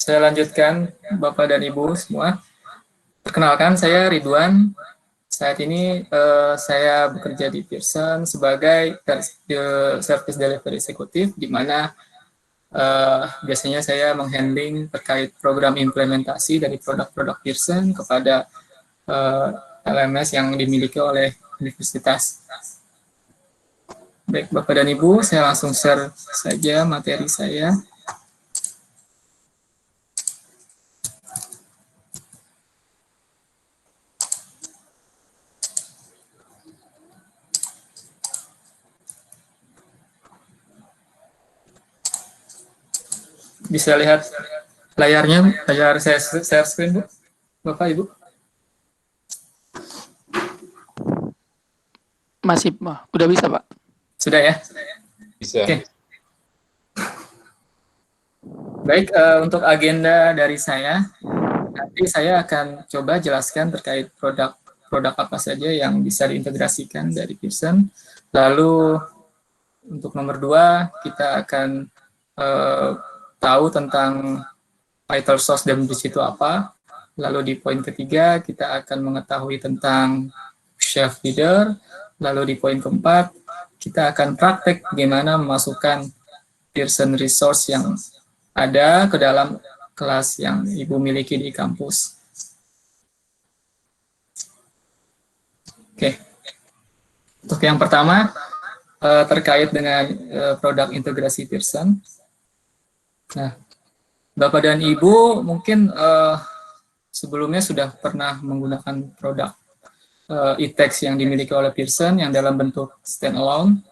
saya lanjutkan Bapak dan Ibu semua. Perkenalkan, saya Ridwan. Saat ini saya bekerja di Pearson sebagai Service Delivery Executive, di mana biasanya saya menghandling terkait program implementasi dari produk-produk Pearson kepada LMS yang dimiliki oleh universitas. Baik, Bapak dan Ibu, saya langsung share saja materi saya. Bisa lihat layarnya, layar saya share screen, Bu? Bapak, Ibu? Masih, udah bisa, Pak? Sudah ya? Bisa. Oke. Baik, untuk agenda dari saya, nanti saya akan coba jelaskan terkait produk apa saja yang bisa diintegrasikan dari Pearson. Lalu untuk nomor 2, kita akan tahu tentang vital source dan bridge itu apa. Lalu di poin ketiga, kita akan mengetahui tentang chef leader. Lalu di poin keempat, kita akan praktek bagaimana memasukkan Pearson resource yang ada ke dalam kelas yang Ibu miliki di kampus. Oke. Untuk yang pertama, terkait dengan produk integrasi Pearson. Nah, Bapak dan Ibu mungkin sebelumnya sudah pernah menggunakan produk e-text yang dimiliki oleh Pearson yang dalam bentuk standalone.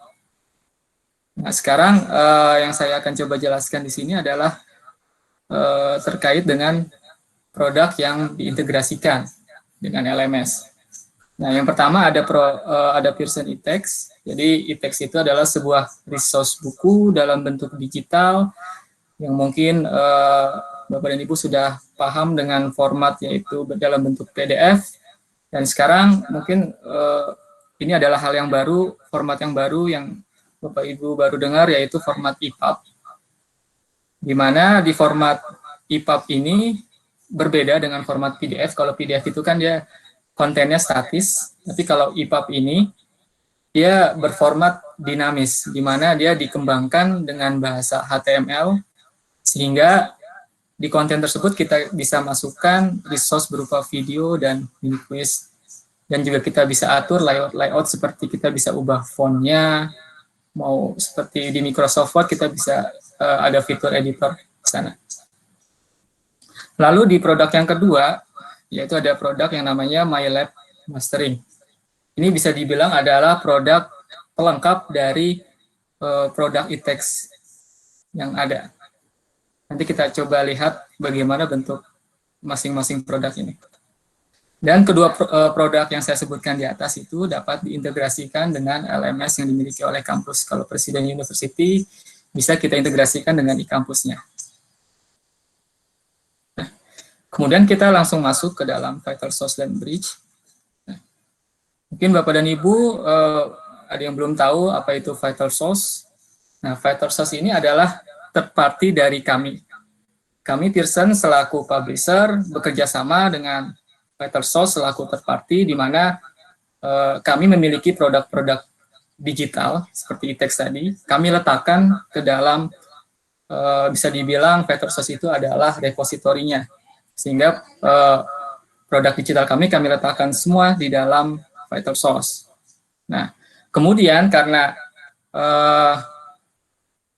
Nah, sekarang yang saya akan coba jelaskan di sini adalah terkait dengan produk yang diintegrasikan dengan LMS. Nah, yang pertama ada Pearson e-text. Jadi e-text itu adalah sebuah resource buku dalam bentuk digital yang mungkin Bapak dan Ibu sudah paham dengan format yaitu dalam bentuk PDF. Dan sekarang mungkin ini adalah hal yang baru, format yang baru yang Bapak Ibu baru dengar, yaitu format EPUB. Di mana di format EPUB ini berbeda dengan format PDF. Kalau PDF itu kan dia kontennya statis, tapi kalau EPUB ini dia berformat dinamis, di mana dia dikembangkan dengan bahasa HTML, sehingga di konten tersebut kita bisa masukkan resource berupa video dan mini quiz, dan juga kita bisa atur layout seperti kita bisa ubah fontnya, mau seperti di Microsoft Word kita bisa ada fitur editor di sana. Lalu di produk yang kedua, yaitu ada produk yang namanya MyLab Mastering. Ini bisa dibilang adalah produk pelengkap dari produk e-text yang ada. Nanti kita coba lihat bagaimana bentuk masing-masing produk ini. Dan kedua produk yang saya sebutkan di atas itu dapat diintegrasikan dengan LMS yang dimiliki oleh kampus. Kalau Presiden University bisa kita integrasikan dengan e-kampusnya. Nah, kemudian kita langsung masuk ke dalam vital source dan bridge. Nah, mungkin Bapak dan Ibu ada yang belum tahu apa itu vital source. Nah, vital source ini adalah third party dari kami. Kami Pearson selaku publisher bekerja sama dengan vital source selaku third party, di mana kami memiliki produk-produk digital seperti e-text tadi. Kami letakkan ke dalam, bisa dibilang vital source itu adalah repositorinya, sehingga produk digital kami letakkan semua di dalam vital source. Nah, kemudian karena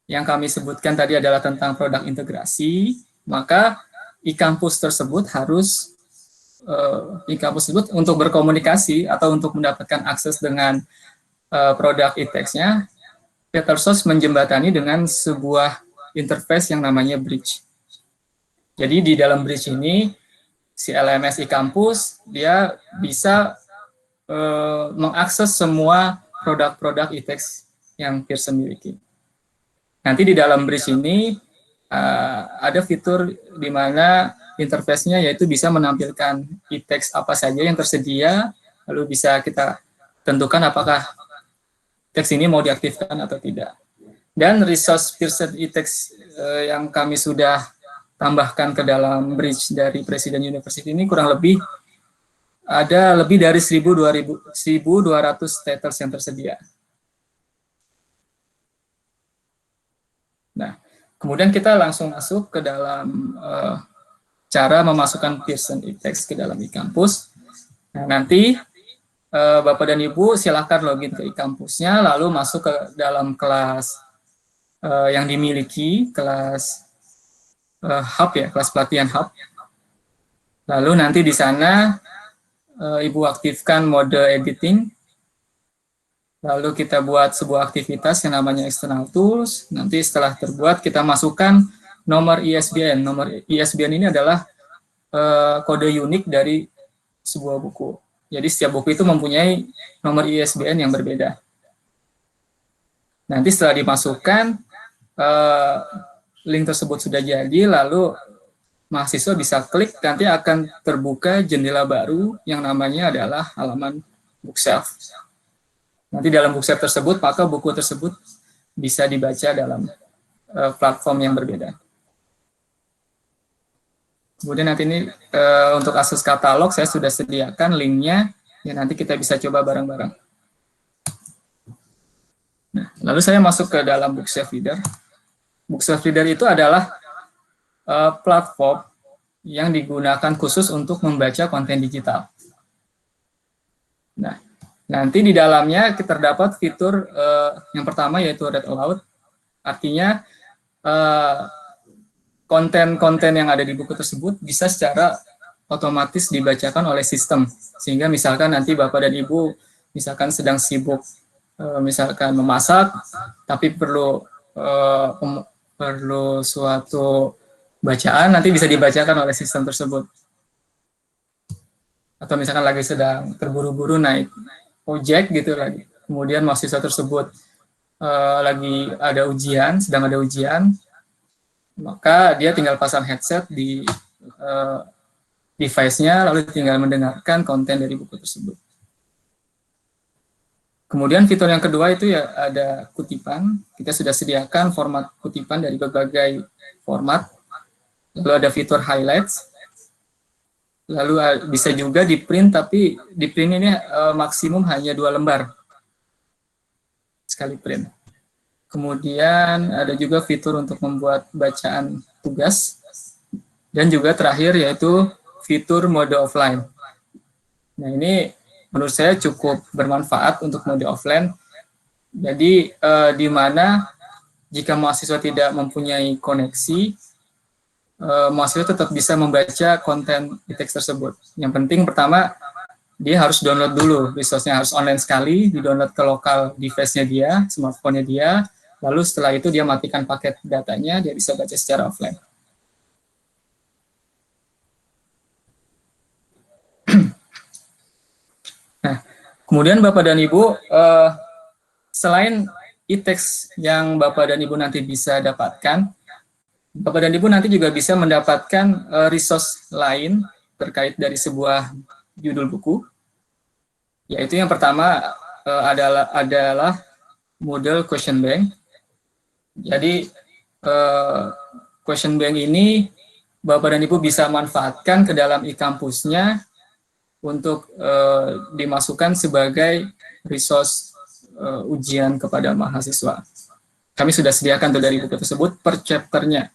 yang kami sebutkan tadi adalah tentang produk integrasi, maka e-kampus tersebut harus untuk berkomunikasi atau untuk mendapatkan akses dengan produk e-text-nya, vital source menjembatani dengan sebuah interface yang namanya bridge. Jadi di dalam bridge ini, si LMS e-kampus dia bisa mengakses semua produk-produk e-text yang Pearson miliki. Nanti di dalam bridge ini ada fitur di mana interface-nya yaitu bisa menampilkan e-text apa saja yang tersedia, lalu bisa kita tentukan apakah teks ini mau diaktifkan atau tidak. Dan resource Pearson e-text yang kami sudah tambahkan ke dalam bridge dari Presiden University ini kurang lebih ada lebih dari 1.200 titles yang tersedia. Nah, kemudian kita langsung masuk ke dalam cara memasukkan Pearson eText ke dalam eKampus. Nah, nanti Bapak dan Ibu silakan login ke eKampusnya, lalu masuk ke dalam kelas yang dimiliki, kelas hub ya, kelas pelatihan hub. Lalu nanti di sana Ibu aktifkan mode editing, lalu kita buat sebuah aktivitas yang namanya external tools. Nanti setelah terbuat kita masukkan nomor ISBN. Nomor ISBN ini adalah kode unik dari sebuah buku. Jadi setiap buku itu mempunyai nomor ISBN yang berbeda. Nanti setelah dimasukkan, link tersebut sudah jadi, lalu mahasiswa bisa klik, nanti akan terbuka jendela baru yang namanya adalah halaman bookshelf. Nanti dalam bookshelf tersebut, maka buku tersebut bisa dibaca dalam platform yang berbeda. Kemudian nanti ini untuk akses katalog saya sudah sediakan linknya, ya nanti kita bisa coba bareng-bareng. Nah, lalu saya masuk ke dalam Bookshelf Reader. Bookshelf Reader itu adalah platform yang digunakan khusus untuk membaca konten digital. Nah, nanti di dalamnya terdapat fitur yang pertama yaitu Read Aloud, artinya konten-konten yang ada di buku tersebut bisa secara otomatis dibacakan oleh sistem. Sehingga misalkan nanti Bapak dan Ibu misalkan sedang sibuk misalkan memasak, tapi perlu suatu bacaan, nanti bisa dibacakan oleh sistem tersebut. Atau misalkan lagi sedang terburu-buru naik ojek gitu lagi, kemudian mahasiswa tersebut lagi ada ujian, sedang ada ujian, maka dia tinggal pasang headset di device-nya, lalu tinggal mendengarkan konten dari buku tersebut. Kemudian fitur yang kedua itu ya ada kutipan. Kita sudah sediakan format kutipan dari berbagai format. Lalu ada fitur highlights. Lalu bisa juga di print, tapi di print ini maksimum hanya 2 lembar sekali print. Kemudian ada juga fitur untuk membuat bacaan tugas. Dan juga terakhir yaitu fitur mode offline. Nah ini menurut saya cukup bermanfaat untuk mode offline. Jadi di mana jika mahasiswa tidak mempunyai koneksi, mahasiswa tetap bisa membaca konten e-text tersebut. Yang penting pertama, dia harus download dulu, resource-nya harus online sekali, di-download ke lokal device-nya dia, smartphone-nya dia, lalu setelah itu dia matikan paket datanya, dia bisa baca secara offline. Nah, kemudian Bapak dan Ibu, selain e-text yang Bapak dan Ibu nanti bisa dapatkan, Bapak dan Ibu nanti juga bisa mendapatkan resource lain terkait dari sebuah judul buku, yaitu yang pertama adalah model question bank. Jadi question bank ini Bapak dan Ibu bisa manfaatkan ke dalam e-kampusnya untuk dimasukkan sebagai resource ujian kepada mahasiswa. Kami sudah sediakan tuh dari buku tersebut per chapternya.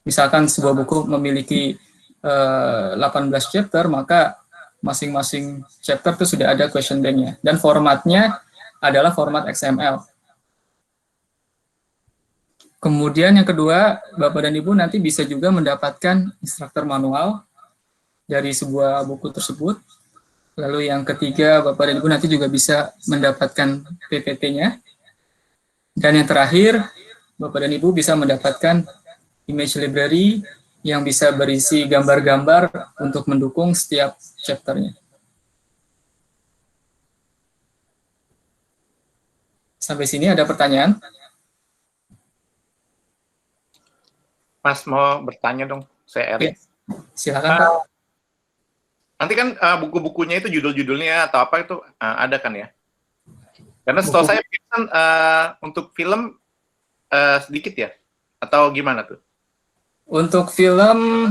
Misalkan sebuah buku memiliki 18 chapter, maka masing-masing chapter itu sudah ada question bank-nya. Dan formatnya adalah format XML. Kemudian yang kedua, Bapak dan Ibu nanti bisa juga mendapatkan instruktur manual dari sebuah buku tersebut. Lalu yang ketiga, Bapak dan Ibu nanti juga bisa mendapatkan PPT-nya. Dan yang terakhir, Bapak dan Ibu bisa mendapatkan image library yang bisa berisi gambar-gambar untuk mendukung setiap chapter-nya. Sampai sini ada pertanyaan? Mas mau bertanya dong, saya Erik. Silakan Pak. Nanti kan buku-bukunya itu judul-judulnya atau apa itu ada kan ya? Karena setahu saya untuk film sedikit ya? Atau gimana tuh? Untuk film,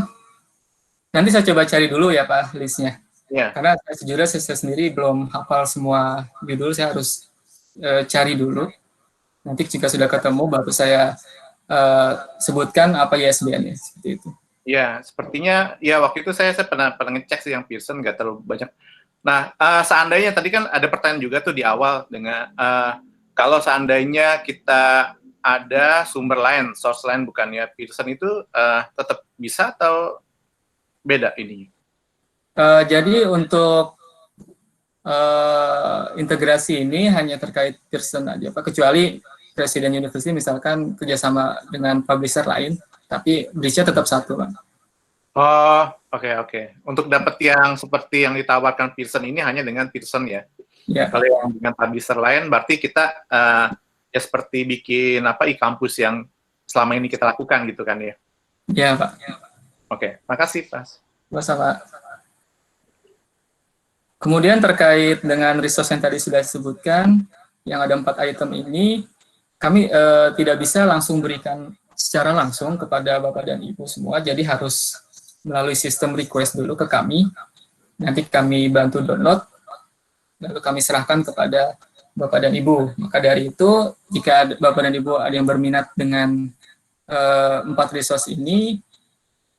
nanti saya coba cari dulu ya Pak listnya. Ya. Karena sejujurnya saya sendiri belum hafal semua judul, saya harus cari dulu. Nanti jika sudah ketemu, baru saya sebutkan apa ISBN-nya, seperti itu. Ya, sepertinya ya waktu itu saya pernah ngecek sih yang Pearson, nggak terlalu banyak. Nah, seandainya tadi kan ada pertanyaan juga tuh di awal dengan kalau seandainya kita ada sumber lain, source lain bukannya Pearson itu tetap bisa atau beda ini? Jadi untuk integrasi ini hanya terkait Pearson aja Pak, kecuali Presiden University misalkan kerjasama dengan publisher lain, tapi bridge-nya tetap satu Pak. Oh, oke. Untuk dapat yang seperti yang ditawarkan Pearson ini hanya dengan Pearson ya? Ya. Kalau yang dengan publisher lain, berarti kita ya seperti bikin e-kampus yang selama ini kita lakukan gitu kan ya? Ya Pak. Oke, makasih Pak. Sama. Kemudian terkait dengan resource yang tadi sudah disebutkan, yang ada 4 item ini, kami tidak bisa langsung berikan secara langsung kepada Bapak dan Ibu semua, jadi harus melalui sistem request dulu ke kami, nanti kami bantu download, lalu kami serahkan kepada Bapak dan Ibu. Maka dari itu, jika Bapak dan Ibu ada yang berminat dengan 4 resource ini,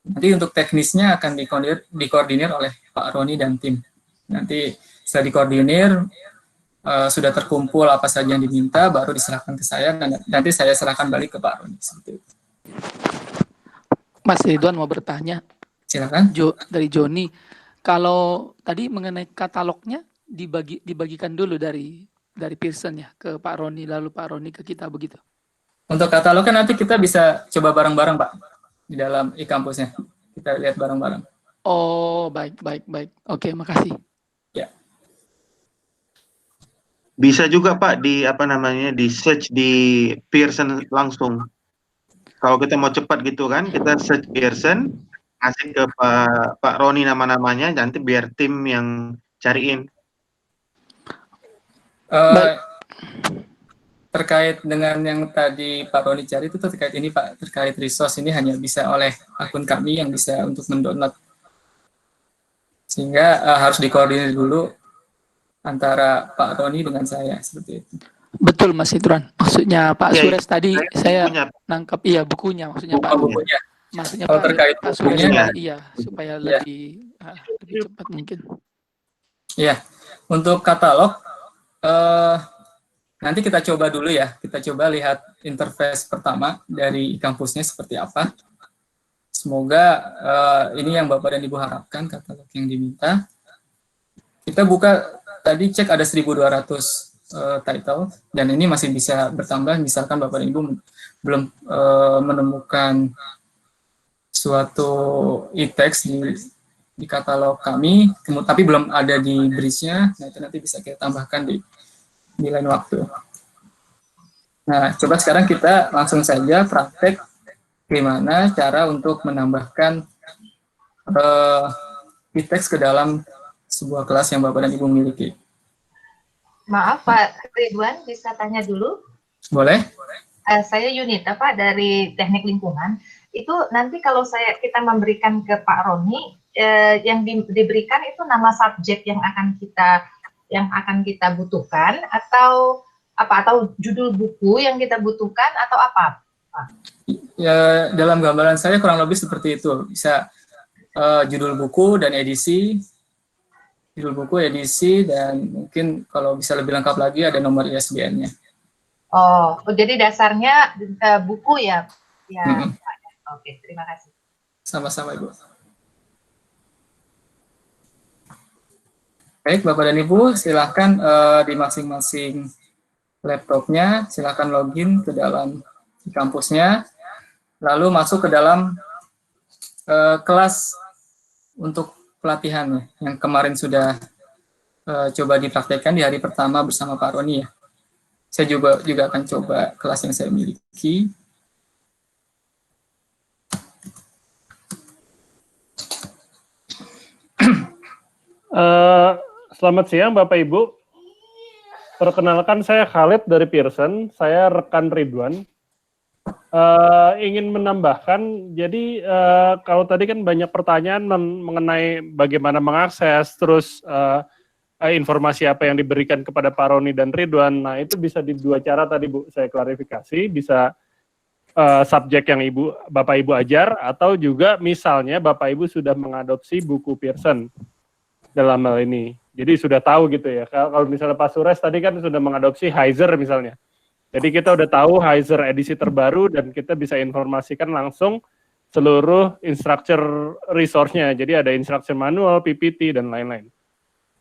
nanti untuk teknisnya akan dikoordinir oleh Pak Roni dan tim. Nanti setelah dikoordinir, sudah terkumpul apa saja yang diminta, baru diserahkan ke saya, dan nanti saya serahkan balik ke Pak Roni. Seperti itu. Mas Ridwan mau bertanya. Silakan. Dari Joni, kalau tadi mengenai katalognya dibagikan dulu dari Pearson ya ke Pak Roni, lalu Pak Roni ke kita begitu. Untuk katalognya nanti kita bisa coba bareng-bareng Pak di dalam e-kampusnya. Kita lihat bareng-bareng. Oh, baik. Oke, makasih. Ya. Bisa juga Pak di di search di Pearson langsung. Kalau kita mau cepat gitu kan, kita search Pearson, kasih ke Pak Roni nama-namanya, nanti biar tim yang cariin. Terkait dengan yang tadi Pak Roni cari itu terkait ini Pak, terkait resource ini hanya bisa oleh akun kami yang bisa untuk mendownload. Sehingga harus dikoordinir dulu antara Pak Roni dengan saya, seperti itu. Betul Mas Ridwan. Maksudnya Pak Sures tadi saya nangkap bukunya. bukunya, maksudnya Pak. Bukunya. Maksudnya kalau terkait Pak Sures bukunya, iya supaya lebih cepat mungkin. Iya. Untuk katalog nanti kita coba dulu ya. Kita coba lihat interface pertama dari kampusnya seperti apa. Semoga ini yang Bapak dan Ibu harapkan, katalog yang diminta. Kita buka, tadi cek ada 1.200 title, dan ini masih bisa bertambah, misalkan Bapak dan Ibu belum menemukan suatu e-text di katalog kami, tapi belum ada di bridge-nya, nah itu nanti bisa kita tambahkan di lain waktu. Nah, coba sekarang kita langsung saja praktek gimana cara untuk menambahkan e-text ke dalam sebuah kelas yang Bapak dan Ibu miliki. Maaf Pak Ridwan, bisa tanya dulu? Boleh. Saya Yunita Pak dari Teknik Lingkungan. Itu nanti kalau kita memberikan ke Pak Roni, yang diberikan itu nama subjek yang akan kita butuhkan, atau judul buku yang kita butuhkan, atau apa? Ya, dalam gambaran saya kurang lebih seperti itu. Bisa judul buku dan edisi. Judul buku, edisi, dan mungkin kalau bisa lebih lengkap lagi ada nomor ISBN-nya. Oh, jadi dasarnya buku ya? Ya. Oke, terima kasih. Sama-sama Ibu. Baik, Bapak dan Ibu, silakan di masing-masing laptopnya, silakan login ke dalam kampusnya, lalu masuk ke dalam kelas untuk pelatihan yang kemarin sudah coba dipraktekkan di hari pertama bersama Pak Roni ya. Saya juga akan coba kelas yang saya miliki. Selamat siang Bapak Ibu. Perkenalkan saya Khalid dari Pearson, saya rekan Ridwan. ingin menambahkan, jadi kalau tadi kan banyak pertanyaan mengenai bagaimana mengakses, terus informasi apa yang diberikan kepada Pak Roni dan Ridwan. Nah, itu bisa di dua cara tadi Bu, saya klarifikasi, bisa subjek yang Bapak Ibu ajar, atau juga misalnya Bapak Ibu sudah mengadopsi buku Pearson dalam hal ini. Jadi sudah tahu gitu ya. Kalau misalnya Pak Sures tadi kan sudah mengadopsi Heiser misalnya. Jadi kita udah tahu Heiser edisi terbaru dan kita bisa informasikan langsung seluruh instructor resource-nya. Jadi ada instruction manual, PPT, dan lain-lain.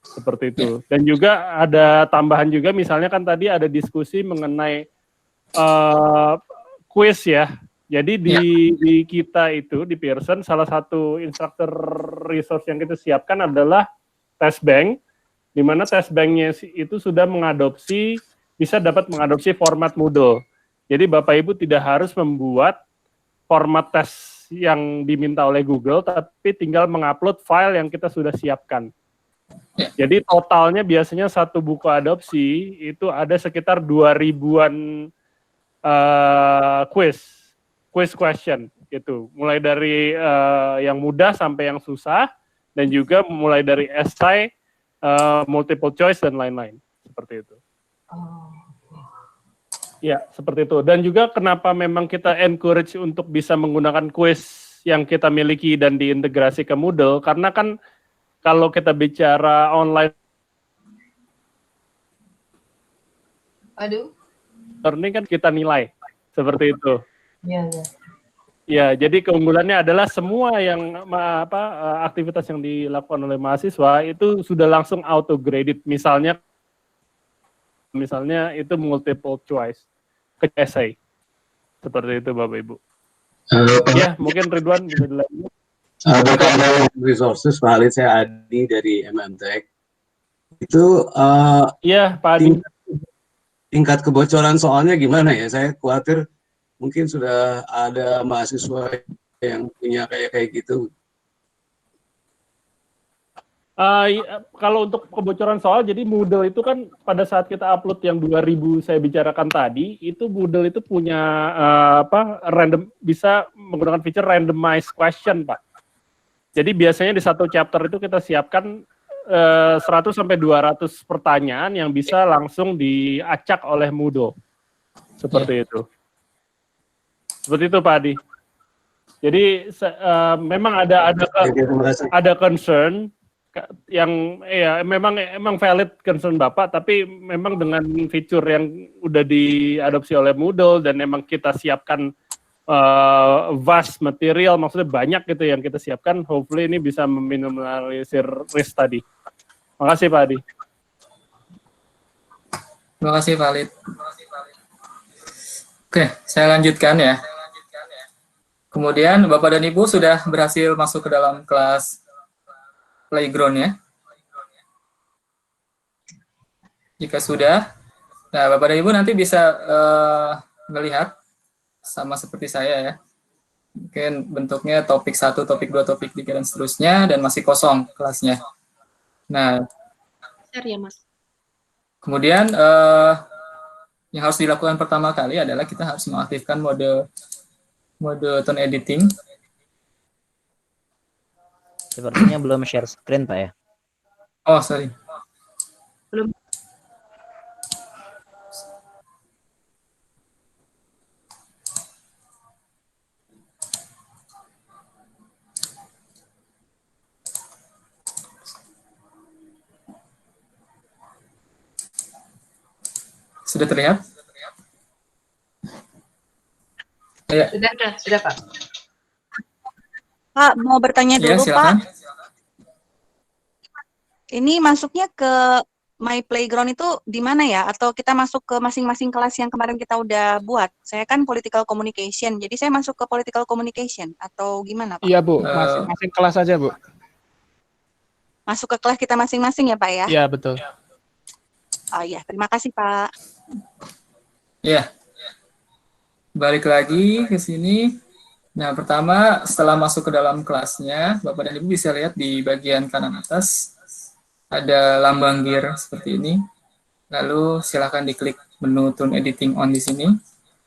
Seperti itu. Dan juga ada tambahan juga, misalnya kan tadi ada diskusi mengenai quiz ya. Jadi di kita itu, di Pearson, salah satu instructor resource yang kita siapkan adalah test bank, di mana test bank-nya itu sudah bisa dapat mengadopsi format Moodle. Jadi Bapak Ibu tidak harus membuat format tes yang diminta oleh Google, tapi tinggal mengupload file yang kita sudah siapkan. Jadi totalnya biasanya satu buku adopsi itu ada sekitar 2000-an quiz question gitu. Mulai dari yang mudah sampai yang susah, dan juga mulai dari essay, multiple choice, dan lain-lain. Seperti itu. Ya, seperti itu. Dan juga kenapa memang kita encourage untuk bisa menggunakan quiz yang kita miliki dan diintegrasi ke Moodle, karena kan kalau kita bicara online learning kan kita nilai, seperti itu. Ya, jadi keunggulannya adalah semua yang aktivitas yang dilakukan oleh mahasiswa itu sudah langsung auto graded. Misalnya itu multiple choice ke essay. Seperti itu Bapak Ibu. Ya, mungkin Ridwan bisa dilanjut. Berkaitan resources, Pak Halid, saya Adi dari MMTech. Itu Iya, Pak Adi. Tingkat kebocoran soalnya gimana ya? Saya khawatir mungkin sudah ada mahasiswa yang punya kayak gitu. Kalau untuk kebocoran soal, jadi Moodle itu kan pada saat kita upload yang 2000 saya bicarakan tadi, itu Moodle itu punya bisa menggunakan feature randomized question, Pak. Jadi biasanya di satu chapter itu kita siapkan 100 sampai 200 pertanyaan yang bisa langsung diacak oleh Moodle. Seperti itu. Seperti itu Pak Adi. Jadi memang ada concern yang ya memang valid concern Bapak, tapi memang dengan fitur yang udah diadopsi oleh Moodle dan memang kita siapkan vast material, maksudnya banyak gitu yang kita siapkan, hopefully ini bisa meminimalisir risk tadi. Makasih Pak Adi. Terima kasih Valid. Oke, saya lanjutkan ya. Kemudian Bapak dan Ibu sudah berhasil masuk ke dalam kelas playground ya. Jika sudah, nah Bapak dan Ibu nanti bisa melihat sama seperti saya ya. Mungkin bentuknya topik 1, topik 2, topik 3 dan seterusnya, dan masih kosong kelasnya. Nah, ya, Mas. Kemudian yang harus dilakukan pertama kali adalah kita harus mengaktifkan mode tone editing. Sepertinya belum share screen, Pak ya? Oh, sorry. Belum. Sudah terlihat? Ya. Sudah Pak. Pak, mau bertanya dulu, silakan. Pak. Ini masuknya ke My Playground itu di mana ya? Atau kita masuk ke masing-masing kelas yang kemarin kita udah buat? Saya kan Political Communication, jadi saya masuk ke Political Communication atau gimana, Pak? Iya, Bu. Masing-masing kelas aja, Bu. Masuk ke kelas kita masing-masing ya, Pak ya? Iya, betul. Oh iya, terima kasih, Pak. Ya. Balik lagi ke sini. Nah, pertama setelah masuk ke dalam kelasnya, Bapak dan Ibu bisa lihat di bagian kanan atas ada lambang gear seperti ini. Lalu silakan diklik menu Tone Editing On di sini.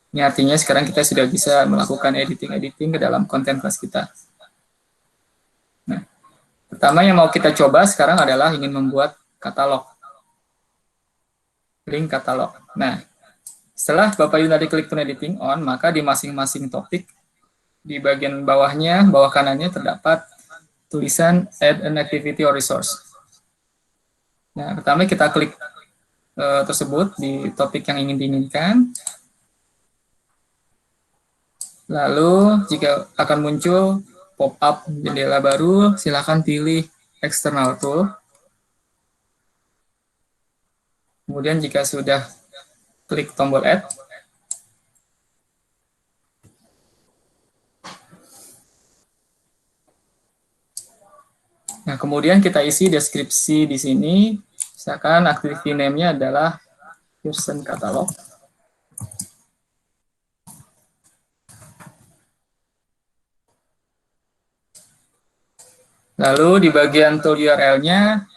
Ini artinya sekarang kita sudah bisa melakukan editing-editing ke dalam konten kelas kita. Nah, pertama yang mau kita coba sekarang adalah ingin membuat katalog. Link katalog. Nah, setelah Bapak Ibu tadi klik Turn Editing On, maka di masing-masing topik, di bagian bawahnya, bawah kanannya terdapat tulisan Add an Activity or Resource. Nah, pertama kita klik tersebut di topik yang ingin diinginkan. Lalu, jika akan muncul pop-up jendela baru, silakan pilih External Tool. Kemudian jika sudah klik tombol Add. Nah, kemudian kita isi deskripsi di sini. Misalkan activity name-nya adalah Pearson Catalog. Lalu di bagian tool URL-nya,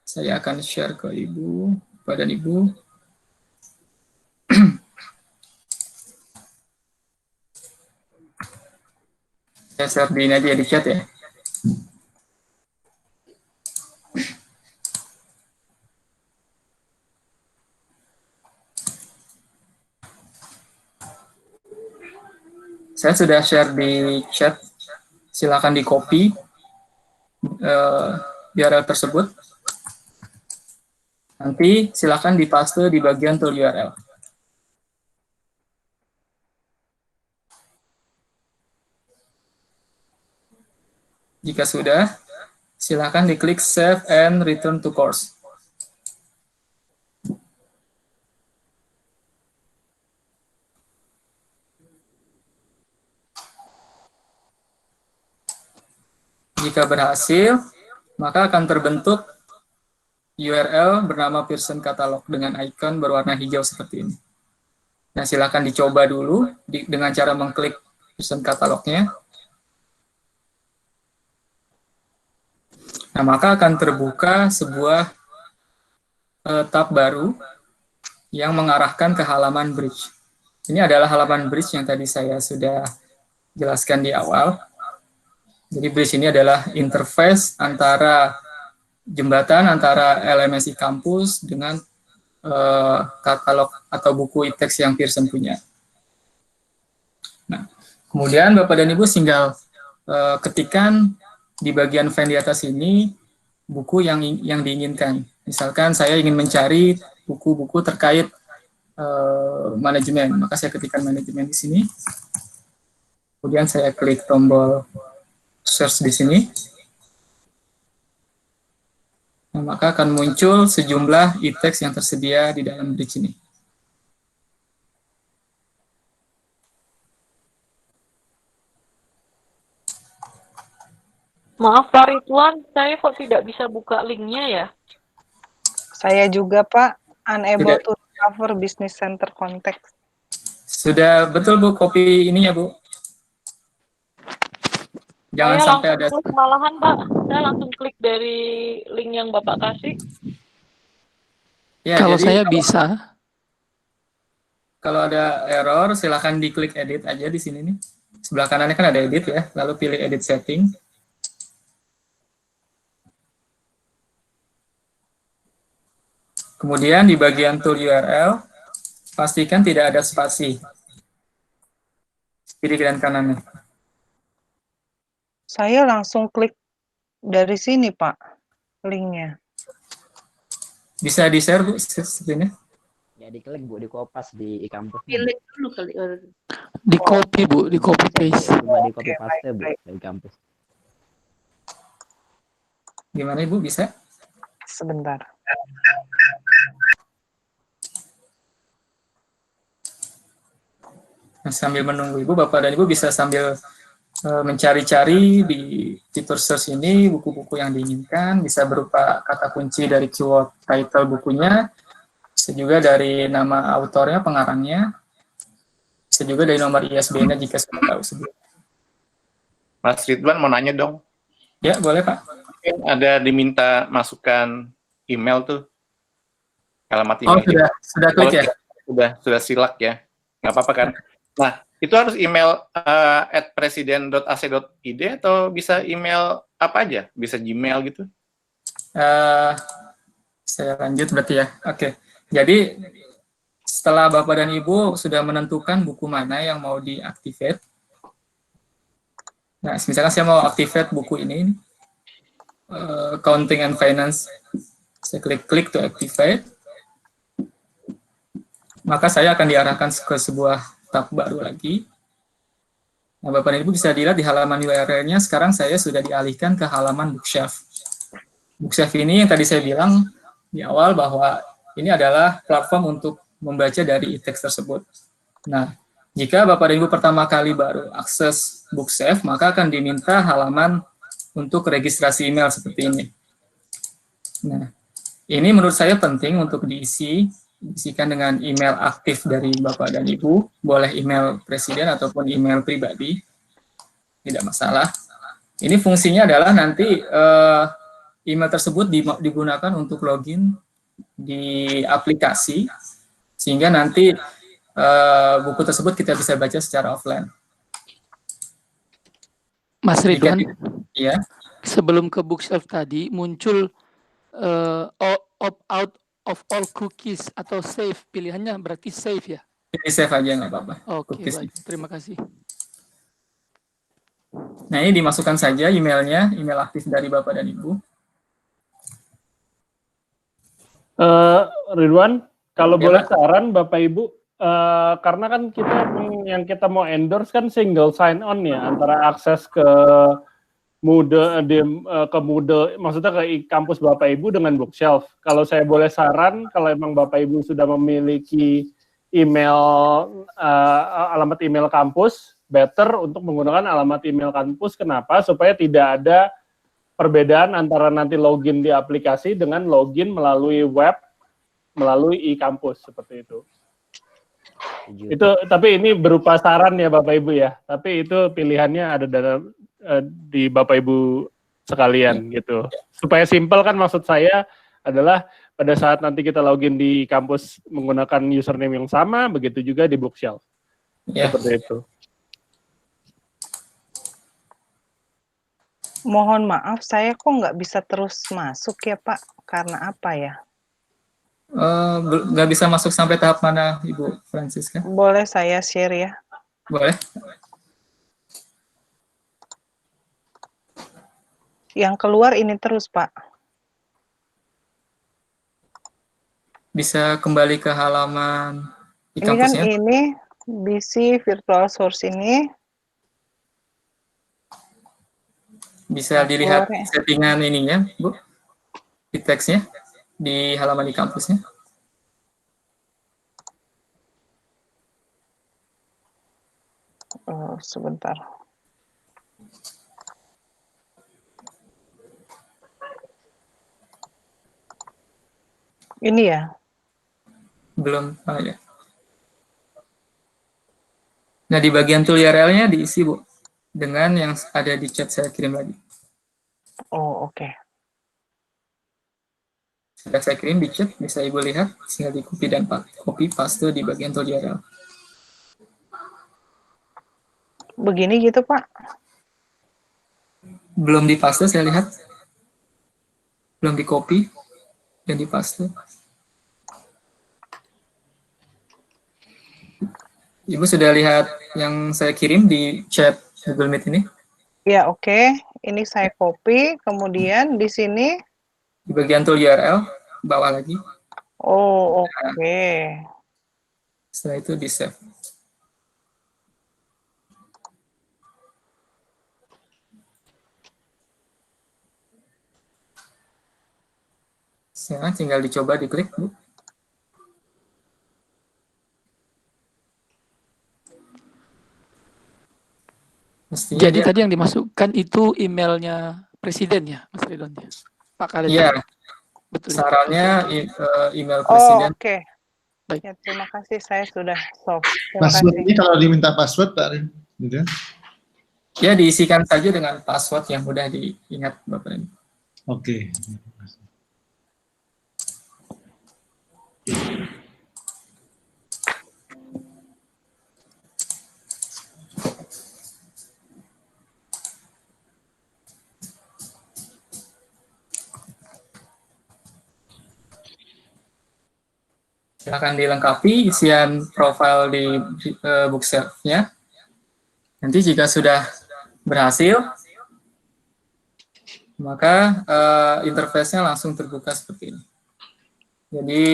saya akan share ke Ibu, pada Ibu. Saya share di ini aja di chat ya. Saya sudah share di chat, silakan di copy URL tersebut. Nanti silakan dipaste di bagian tool URL. Jika sudah, silakan diklik Save and Return to Course. Jika berhasil, maka akan terbentuk URL bernama Pearson Catalog dengan icon berwarna hijau seperti ini. Nah, silakan dicoba dulu dengan cara mengklik Pearson Catalognya. Nah, maka akan terbuka sebuah tab baru yang mengarahkan ke halaman bridge. Ini adalah halaman bridge yang tadi saya sudah jelaskan di awal. Jadi bridge ini adalah interface antara jembatan antara LMSI kampus dengan katalog atau buku e-text yang Pearson punya. Nah, kemudian Bapak dan Ibu tinggal ketikkan di bagian find di atas ini buku yang diinginkan. Misalkan saya ingin mencari buku-buku terkait manajemen, maka saya ketikkan manajemen di sini. Kemudian saya klik tombol search di sini. Nah, maka akan muncul sejumlah e-text yang tersedia di dalam bridge ini. Maaf Pak Ridwan, saya kok tidak bisa buka linknya ya? Saya juga Pak, unable to cover business center context. Sudah betul Bu, copy ininya Bu. Jangan Saya sampai ada. Malahan Pak, saya langsung klik dari link yang Bapak kasih. Ya, kalau jadi, saya bisa. Kalau ada error, silakan diklik edit aja di sini nih. Sebelah kanannya kan ada edit ya, lalu pilih edit setting. Kemudian di bagian tool URL, pastikan tidak ada spasi. Kiri dan kanannya. Saya langsung klik dari sini Pak, linknya. Bisa di-share Bu, sepertinya. Ya diklik Bu, di kopas di e-kampus. Pilih dulu kali. Di copy Bu, di copy paste. Cuma di copy paste Bu dari kampus. Gimana Ibu, bisa? Sebentar. Nah, sambil menunggu Ibu, Bapak dan Ibu bisa sambil mencari-cari di fitur search ini buku-buku yang diinginkan, bisa berupa kata kunci dari keyword title bukunya, bisa juga dari nama autornya, pengarangnya, bisa juga dari nomor ISBN-nya jika sudah tahu sebelumnya. Mas Ridwan mau nanya dong. Ya, boleh Pak. Mungkin ada diminta masukkan email tuh. Alamat Oh, email. sudah klik ya? Sudah silak ya. nggak apa-apa kan? Nah, itu harus email @presiden.ac.id atau bisa email apa aja? Bisa Gmail gitu? Saya lanjut berarti ya. Oke. Jadi setelah Bapak dan Ibu sudah menentukan buku mana yang mau diaktifate. Nah, misalkan saya mau activate buku ini, Accounting and Finance. Saya klik to activate. Maka saya akan diarahkan ke sebuah tab baru lagi. Nah, Bapak dan Ibu bisa dilihat di halaman URL-nya, sekarang saya sudah dialihkan ke halaman Bookshelf. Bookshelf ini yang tadi saya bilang di awal bahwa ini adalah platform untuk membaca dari e-text tersebut. Nah, jika Bapak dan Ibu pertama kali baru akses Bookshelf, maka akan diminta halaman untuk registrasi email seperti ini. Nah, ini menurut saya penting untuk diisikan dengan email aktif dari Bapak dan Ibu, boleh email presiden ataupun email pribadi, tidak masalah. Ini fungsinya adalah nanti email tersebut digunakan untuk login di aplikasi, sehingga nanti buku tersebut kita bisa baca secara offline. Mas Ridwan, ya. Sebelum ke Bookshelf tadi muncul opt-out of all cookies atau save, pilihannya berarti save ya? Ini save aja nggak apa-apa. Oke, baik. Terima kasih. Nah, ini dimasukkan saja emailnya, email aktif dari Bapak dan Ibu. Ridwan, kalau boleh saran Bapak Ibu, karena kan kita yang kita mau endorse kan single sign on ya, antara akses ke Moodle, maksudnya ke kampus Bapak Ibu dengan Bookshelf. Kalau saya boleh saran, kalau emang Bapak Ibu sudah memiliki email alamat email kampus, better untuk menggunakan alamat email kampus. Kenapa? Supaya tidak ada perbedaan antara nanti login di aplikasi dengan login melalui web, melalui e-kampus seperti itu. Itu tapi ini berupa saran ya Bapak Ibu ya. Tapi itu pilihannya ada di Bapak Ibu sekalian gitu. Supaya simpel kan, maksud saya adalah pada saat nanti kita login di kampus menggunakan username yang sama, begitu juga di Bookshelf. Seperti itu. Mohon maaf, saya kok nggak bisa terus masuk ya Pak? Karena apa ya? Nggak bisa masuk sampai tahap mana, Ibu Francisca? Boleh saya share ya? Boleh. Yang keluar ini terus, Pak. Bisa kembali ke halaman di Ini kan kampusnya? ini BC Virtual Source ini. Bisa dilihat settingan ininya, Bu, di teksnya, di halaman di kampusnya. Sebentar. Ini ya? Belum, ya. Nah, di bagian tool URL-nya diisi, Bu, dengan yang ada di chat saya kirim lagi. Oh, oke. Sudah saya kirim di chat, bisa Ibu lihat, tinggal di copy dan copy paste di bagian tool URL. Begini gitu, Pak? Belum di paste, saya lihat. Belum di copy dan di paste. Ibu sudah lihat yang saya kirim di chat Google Meet ini? Ya, oke. Ini saya copy, kemudian di sini di bagian tool URL, bawah lagi. Oh, oke. Setelah itu di save. Sekarang tinggal dicoba diklik, Bu. Mestinya jadi tadi yang dimasukkan itu emailnya presiden ya, Mas Ridwan ya? Pak Khalid. Iya. Betul. Sarannya email presiden. Oh, oke. Baik. Ya, terima kasih, saya sudah solve. Password ini kalau diminta password, Pak Rin, gitu. Ya, diisikan saja dengan password yang mudah diingat, Bapak Rin. Oke. Silahkan dilengkapi isian profil di Bookshelf-nya. Nanti jika sudah berhasil, maka interface-nya langsung terbuka seperti ini. Jadi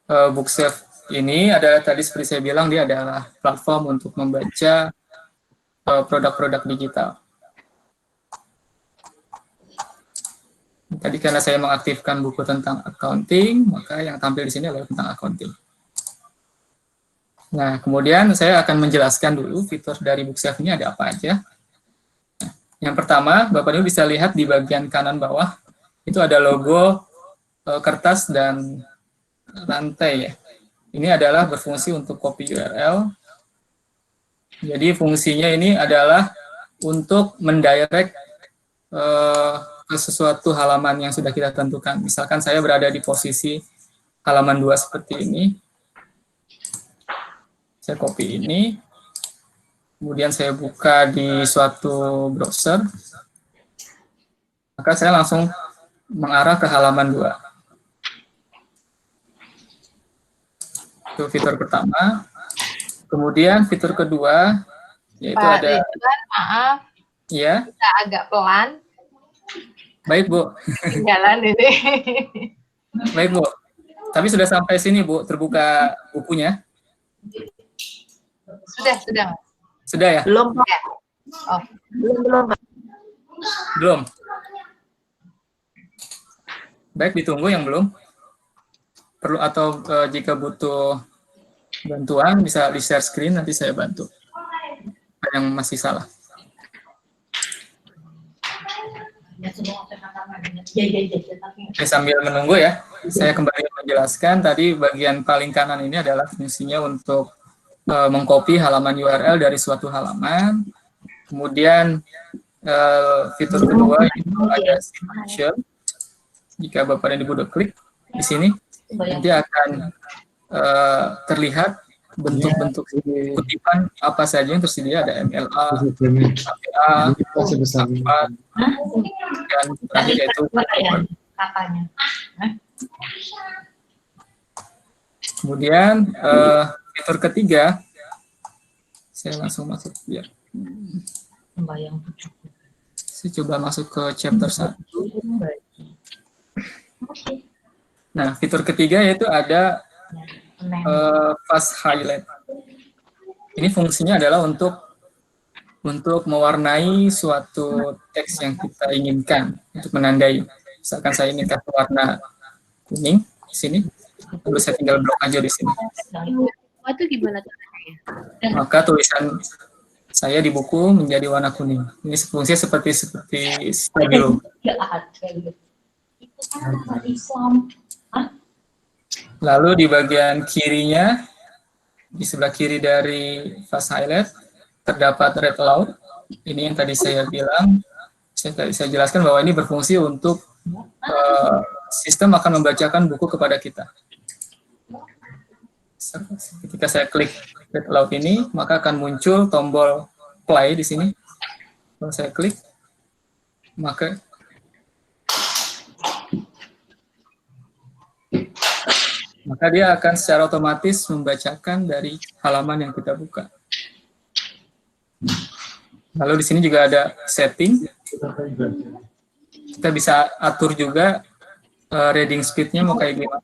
Bookshelf ini adalah, tadi seperti saya bilang, dia adalah platform untuk membaca produk-produk digital. Tadi karena saya mengaktifkan buku tentang accounting, maka yang tampil di sini adalah tentang accounting. Nah, kemudian saya akan menjelaskan dulu fitur dari Bookshelf ini ada apa aja. Nah, yang pertama, Bapak Ibu bisa lihat di bagian kanan bawah, itu ada logo kertas dan rantai ya. Ini adalah berfungsi untuk copy URL. Jadi fungsinya ini adalah untuk mendirect ke sesuatu halaman yang sudah kita tentukan. Misalkan saya berada di posisi halaman 2 seperti ini. Saya copy ini. Kemudian saya buka di suatu browser. Maka saya langsung mengarah ke halaman 2. Itu fitur pertama. Kemudian fitur kedua, yaitu Pak ada... Ridwan, maaf. Ya. Kita agak pelan. Baik, Bu. Jalan ini. Baik, Bu. Tapi sudah sampai sini, Bu, terbuka bukunya. Sudah. Sudah ya? Belum, Pak. Oh, belum, Pak. Belum. Baik, ditunggu yang belum. Perlu atau jika butuh bantuan bisa di share screen, nanti saya bantu. Yang masih salah. Oke, sambil menunggu ya, saya kembali menjelaskan tadi bagian paling kanan ini adalah fungsinya untuk mengcopy halaman URL dari suatu halaman. Kemudian fitur kedua itu ada simulation. Jika Bapak dan Ibu udah klik di sini, nanti akan terlihat bentuk-bentuk kutipan apa saja yang tersedia, ada MLA, APA, dan terakhir yaitu katanya. Kemudian fitur ketiga, saya langsung masuk ya. Saya coba masuk ke chapter 1. Nah, fitur ketiga yaitu ada fast highlight. Ini fungsinya adalah untuk mewarnai suatu teks yang kita inginkan, untuk menandai. Misalkan saya inginkan warna kuning di sini, lalu saya tinggal blok aja di sini. Itu gimana caranya? Maka tulisan saya di buku menjadi warna kuning. Ini fungsinya seperti stabilo. Lalu di bagian kirinya, di sebelah kiri dari fast highlight, terdapat red allow. Ini yang tadi saya bilang, saya jelaskan bahwa ini berfungsi untuk sistem akan membacakan buku kepada kita. Ketika saya klik red allow ini, maka akan muncul tombol play di sini. Kalau saya klik, maka dia akan secara otomatis membacakan dari halaman yang kita buka. Lalu di sini juga ada setting. Kita bisa atur juga reading speed-nya mau kayak gimana.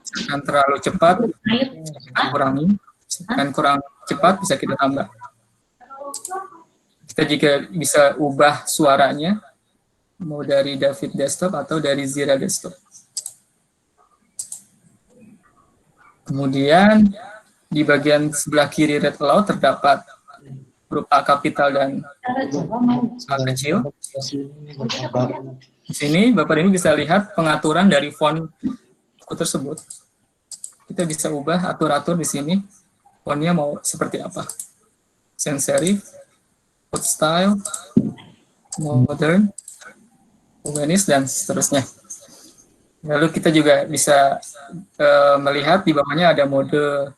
Misalkan terlalu cepat, kita kurangi. Misalkan kurang cepat, bisa kita tambah. Kita juga bisa ubah suaranya, mau dari David Desktop atau dari Zira Desktop. Kemudian di bagian sebelah kiri red allow terdapat huruf A kapital dan A kecil. Di sini Bapak Ibu bisa lihat pengaturan dari font buku tersebut. Kita bisa ubah atur-atur di sini. Fontnya mau seperti apa? Sans serif, font style, modern, humanis, dan seterusnya. Lalu kita juga bisa melihat di bawahnya ada mode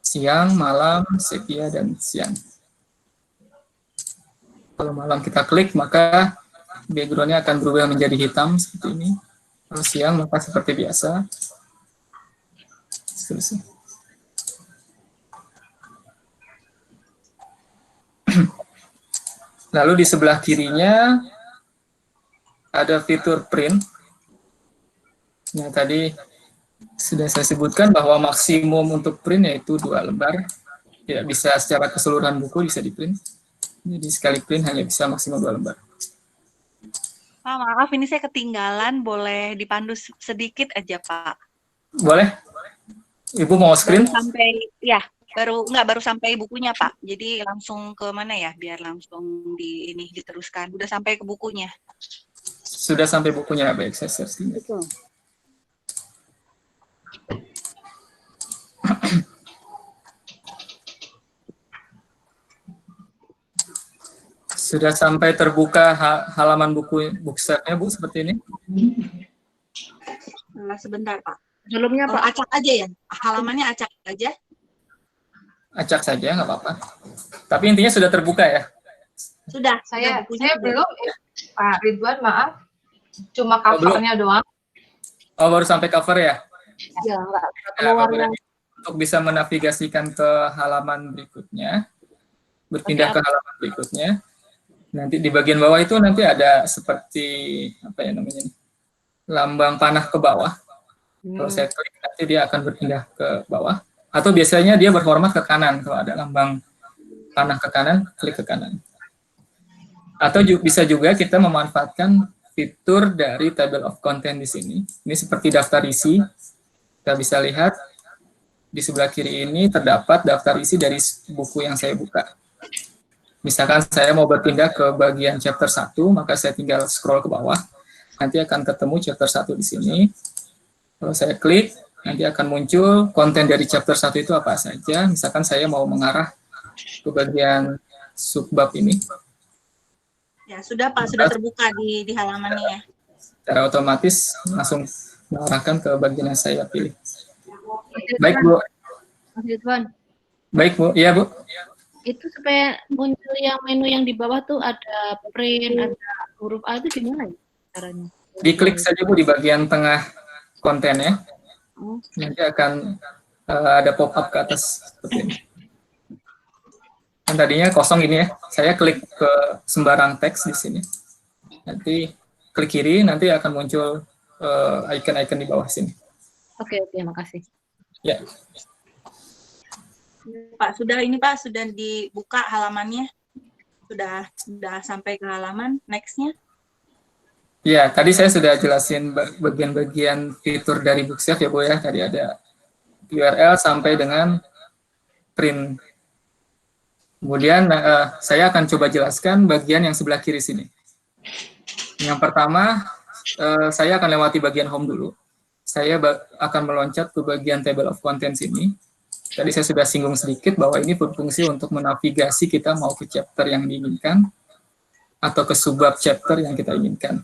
siang, malam, sepia, dan siang. Kalau malam kita klik, maka background-nya akan berubah menjadi hitam seperti ini. Kalau siang, maka seperti biasa. seterusnya. Lalu di sebelah kirinya ada fitur print. Yang tadi sudah saya sebutkan bahwa maksimum untuk print yaitu 2 lembar. Tidak bisa secara keseluruhan buku bisa di print. Jadi sekali print hanya bisa maksimal 2 lembar. Pak, maaf ini saya ketinggalan, boleh dipandu sedikit aja Pak. Boleh? Ibu mau screen? Baru sampai, ya, baru sampai bukunya Pak. Jadi langsung ke mana ya, biar langsung diteruskan. Udah sampai ke bukunya. Sudah sampai bukunya, baik saya searching. Betul. Sudah sampai terbuka halaman buku bookshare-nya Bu seperti ini? Sebentar Pak. Sebelumnya Pak, acak aja ya? Halamannya acak aja? Acak saja, nggak apa-apa. Tapi intinya sudah terbuka ya? Sudah. Saya bukunya belum, Pak Ridwan, maaf. Cuma covernya doang. Oh, baru sampai cover ya? Ya, nggak Ya, keluar Bapak yang. untuk bisa menavigasikan ke halaman berikutnya, berpindah ke halaman berikutnya. Nanti di bagian bawah itu nanti ada seperti apa ya namanya ini, lambang panah ke bawah. Kalau saya klik nanti dia akan berpindah ke bawah. Atau biasanya dia berformat ke kanan. Kalau ada lambang panah ke kanan, klik ke kanan. Atau bisa juga kita memanfaatkan fitur dari table of content di sini. Ini seperti daftar isi. Kita bisa lihat di sebelah kiri ini terdapat daftar isi dari buku yang saya buka. Misalkan saya mau berpindah ke bagian chapter 1, maka saya tinggal scroll ke bawah. Nanti akan ketemu chapter 1 di sini. Kalau saya klik, nanti akan muncul konten dari chapter 1 itu apa saja. Misalkan saya mau mengarah ke bagian subbab ini. Ya, sudah Pak, sudah terbuka di halamannya. Secara otomatis langsung mengarahkan ke bagian yang saya pilih. Baik, Bu. Mas Ridwan, Baik, Bu. Iya, Bu. itu supaya muncul yang menu yang di bawah tuh ada print, ada huruf A itu gimana ya caranya? Diklik saja, Bu, di bagian tengah kontennya. Nanti akan ada pop-up ke atas seperti ini. Kan tadinya kosong ini ya. Saya klik ke sembarang teks di sini. Nanti klik kiri, nanti akan muncul icon-icon di bawah sini. Oke, makasih. Ya. Pak, sudah ini Pak, sudah dibuka halamannya. Sudah sampai ke halaman next-nya. Ya, tadi saya sudah jelasin bagian-bagian fitur dari Bookshelf ya Bu ya. Tadi ada URL sampai dengan print. Kemudian saya akan coba jelaskan bagian yang sebelah kiri sini. Yang pertama, saya akan lewati bagian home dulu. Saya akan meloncat ke bagian table of contents ini. Tadi saya sudah singgung sedikit bahwa ini berfungsi untuk menavigasi kita mau ke chapter yang diinginkan atau ke subbab chapter yang kita inginkan.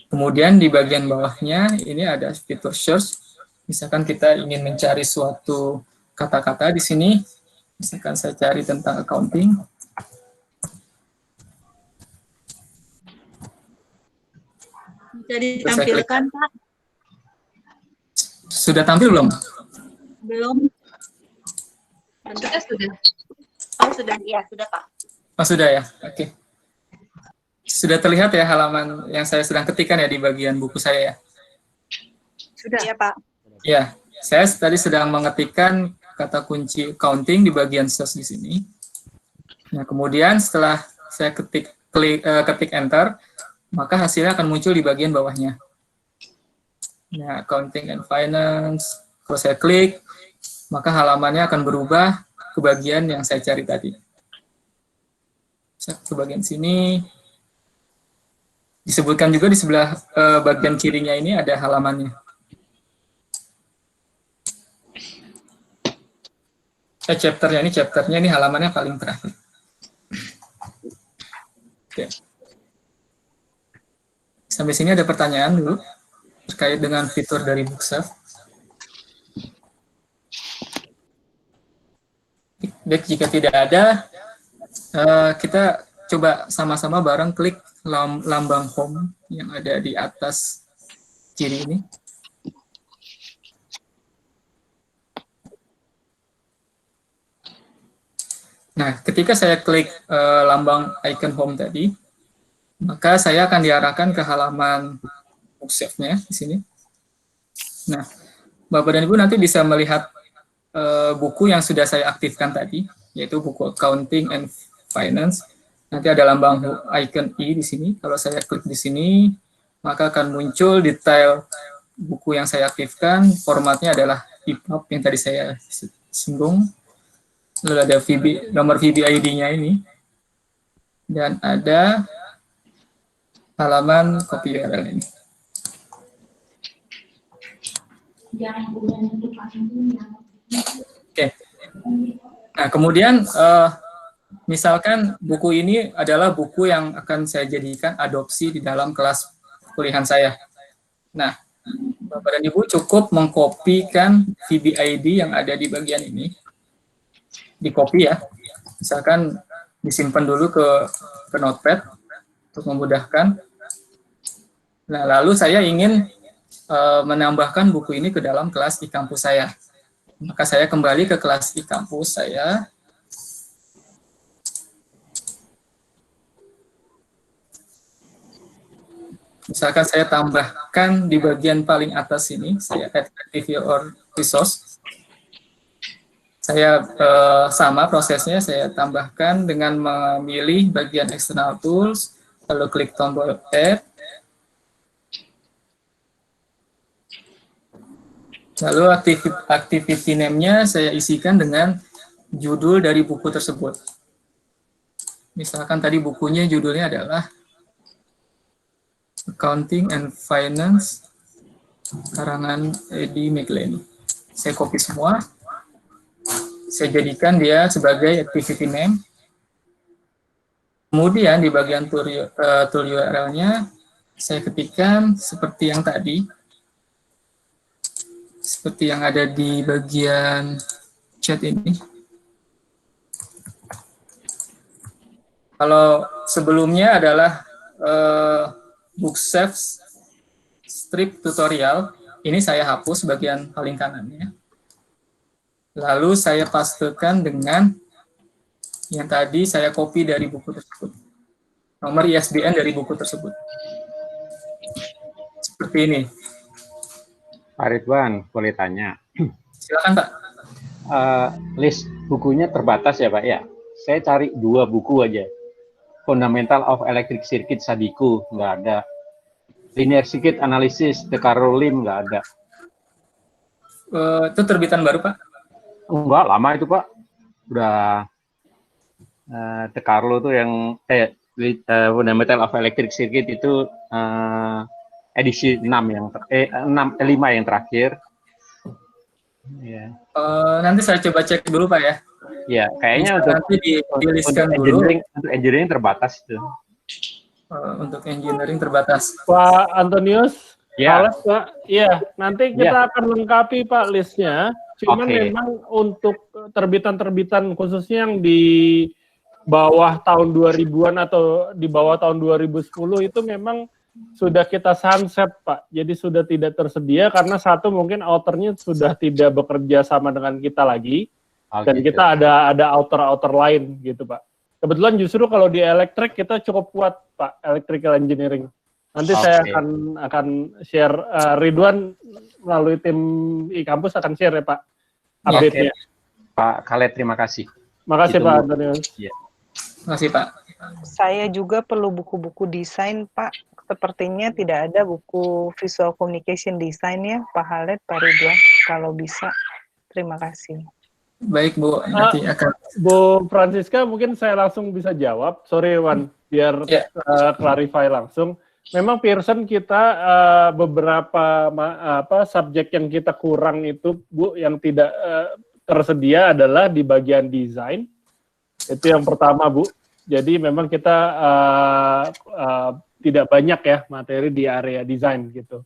Kemudian di bagian bawahnya ini ada fitur search. Misalkan kita ingin mencari suatu kata-kata di sini, misalkan saya cari tentang accounting. Jadi ditampilkan Pak. Sudah tampil belum? Belum. Sudah. Oh, sudah. Iya, sudah Pak. Oh, sudah ya? Oke. Sudah terlihat ya halaman yang saya sedang ketikkan ya di bagian buku saya ya? Sudah. Iya, Pak. Ya, saya tadi sedang mengetikkan kata kunci accounting di bagian search di sini. Nah, kemudian setelah saya ketik enter, maka hasilnya akan muncul di bagian bawahnya. Nah, accounting and finance, kalau saya klik, maka halamannya akan berubah ke bagian yang saya cari tadi. Ke bagian sini, disebutkan juga di sebelah bagian kirinya ini ada halamannya. Chapternya ini halamannya paling terakhir. Oke. Sampai sini ada pertanyaan dulu terkait dengan fitur dari Bookshelf. Baik, jika tidak ada, kita coba sama-sama bareng klik lambang home yang ada di atas kiri ini. Nah, ketika saya klik lambang icon home tadi, maka saya akan diarahkan ke halaman bookshelf-nya di sini. Nah, Bapak dan Ibu nanti bisa melihat buku yang sudah saya aktifkan tadi, yaitu buku Accounting and Finance. Nanti ada lambang icon I di sini. Kalau saya klik di sini, maka akan muncul detail buku yang saya aktifkan. Formatnya adalah EPUB yang tadi saya singgung. Lalu ada nomor VBID-nya ini. Dan ada halaman copy URL ini. Oke. Nah, kemudian misalkan buku ini adalah buku yang akan saya jadikan adopsi di dalam kelas kuliahan saya. Nah, Bapak dan Ibu cukup mengkopikan VBID yang ada di bagian ini. Di-copy ya. Misalkan disimpan dulu ke notepad untuk memudahkan. Nah, lalu saya ingin menambahkan buku ini ke dalam kelas e-kampus saya. Maka saya kembali ke kelas e-kampus saya. Misalkan saya tambahkan di bagian paling atas ini, saya add activity or resource. Saya sama prosesnya, saya tambahkan dengan memilih bagian external tools, lalu klik tombol add. Lalu activity name-nya saya isikan dengan judul dari buku tersebut. Misalkan tadi bukunya judulnya adalah Accounting and Finance, karangan Eddie McLean. Saya copy semua. Saya jadikan dia sebagai activity name. Kemudian di bagian tool URL-nya, saya ketikkan seperti yang tadi. Seperti yang ada di bagian chat ini. Kalau sebelumnya adalah Bookshelf strip tutorial, ini saya hapus bagian paling kanannya. Lalu saya pastekan dengan yang tadi saya copy dari buku tersebut. Nomor ISBN dari buku tersebut. Seperti ini. Pak Ridwan, boleh tanya? Silakan, Pak. List bukunya terbatas ya, Pak ya? Saya cari 2 buku aja. Fundamental of Electric Circuit Sadiku, nggak ada. Linear Circuit Analysis, The Carroll Lim, nggak ada. Itu terbitan baru, Pak? Enggak, lama itu, Pak. Udah The Carroll itu yang Fundamental of Electric Circuit itu edisi 5 yang terakhir. Ya. Nanti saya coba cek dulu, Pak ya. Ya, kayaknya nanti di-listkan dulu. Untuk engineering terbatas itu. Untuk engineering terbatas. Pak Antonius, ya. Pak, iya, nanti kita akan lengkapi Pak listnya. Cuman memang untuk terbitan-terbitan khususnya yang di bawah tahun 2000-an atau di bawah tahun 2010 itu memang sudah kita sunset, Pak. Jadi sudah tidak tersedia karena satu mungkin author-nya sudah tidak bekerja sama dengan kita lagi. Dan gitu. kita ada author-author lain gitu, Pak. Kebetulan justru kalau di elektrik kita cukup kuat, Pak, electrical engineering. Nanti saya akan share, Ridwan melalui tim e-kampus akan share ya, Pak, update-nya. Pak Khaled, terima kasih. Makasih, Pak Antonius. Ya. Makasih, Pak. Saya juga perlu buku-buku desain, Pak. Sepertinya tidak ada buku visual communication design ya, Pak Khaled, Pak Ridwan. Kalau bisa, terima kasih. Baik, Bu. Nanti akan. Bu Francisca, mungkin saya langsung bisa jawab. Sorry, Wan, biar clarify langsung. Memang Pearson kita beberapa subjek yang kita kurang itu, Bu, yang tidak tersedia adalah di bagian desain. Itu yang pertama, Bu. Jadi memang kita tidak banyak ya materi di area desain gitu.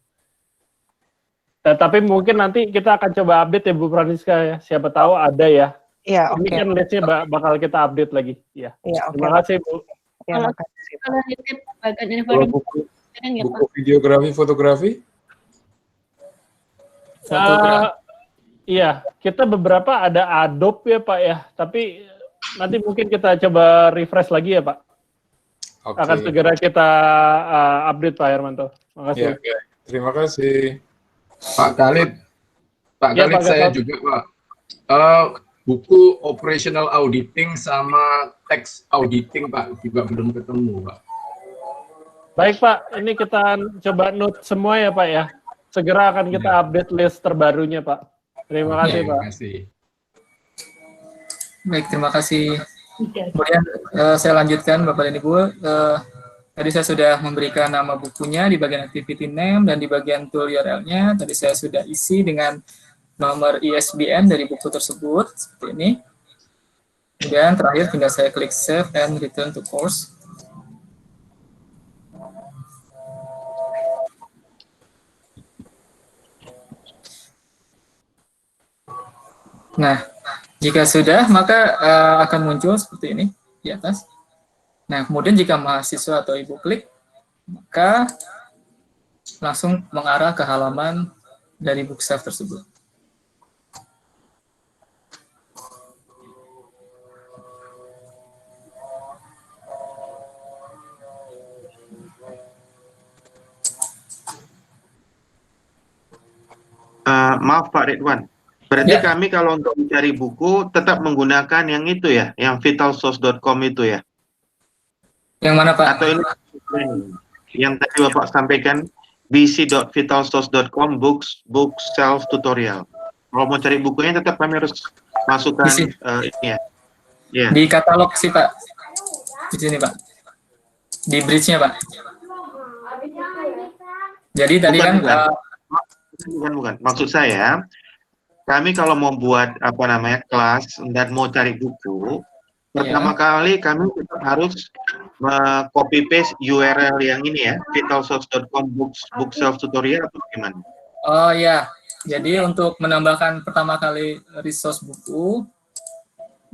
Tapi mungkin nanti kita akan coba update ya Bu Francisca ya. Siapa tahu ada ya. Iya, Ini kan listnya bakal kita update lagi. Ya. Terima kasih Bu. Ya, makasih. Kalau nitip bagian Kalau buku videografi, fotografi? Iya, kita beberapa ada Adobe ya Pak ya. Tapi nanti mungkin kita coba refresh lagi ya Pak. Oke. Akan segera kita update Pak Hermanto. Makasih. Ya. Terima kasih. Pak Khalid. Pak Ya, Khalid Pak saya Gatot. juga Pak. Buku operational auditing sama tax auditing Pak juga belum ketemu Pak. Baik Pak, ini kita coba note semua ya Pak ya. Segera akan kita update list terbarunya Pak. Terima kasih Pak. Terima kasih. Baik, terima kasih. Kemudian saya lanjutkan Bapak dan Ibu. Tadi saya sudah memberikan nama bukunya di bagian activity name dan di bagian tool URL-nya. Tadi saya sudah isi dengan nomor ISBN dari buku tersebut, seperti ini. Kemudian terakhir tinggal saya klik save and return to course. Nah, jika sudah, maka akan muncul seperti ini di atas. Nah, kemudian jika mahasiswa atau ibu klik, maka langsung mengarah ke halaman dari Bookself tersebut. Maaf Pak Ridwan, berarti kami kalau untuk mencari buku tetap menggunakan yang itu ya, yang vitalsource.com itu ya? Yang mana Pak? Atau ini yang tadi Bapak sampaikan, bc.vitalsource.com book self tutorial. Kalau mau cari bukunya tetap kami harus masukkan ini ya. Yeah. Di katalog sih Pak, di sini Pak, di bridge-nya Pak. Jadi tadi kan bukan. Maksud saya, kami kalau mau buat kelas dan mau cari buku, pertama kali kami tetap harus copy paste URL yang ini ya, vitalsource.com book self tutorial atau gimana? Oh ya, jadi untuk menambahkan pertama kali resource buku,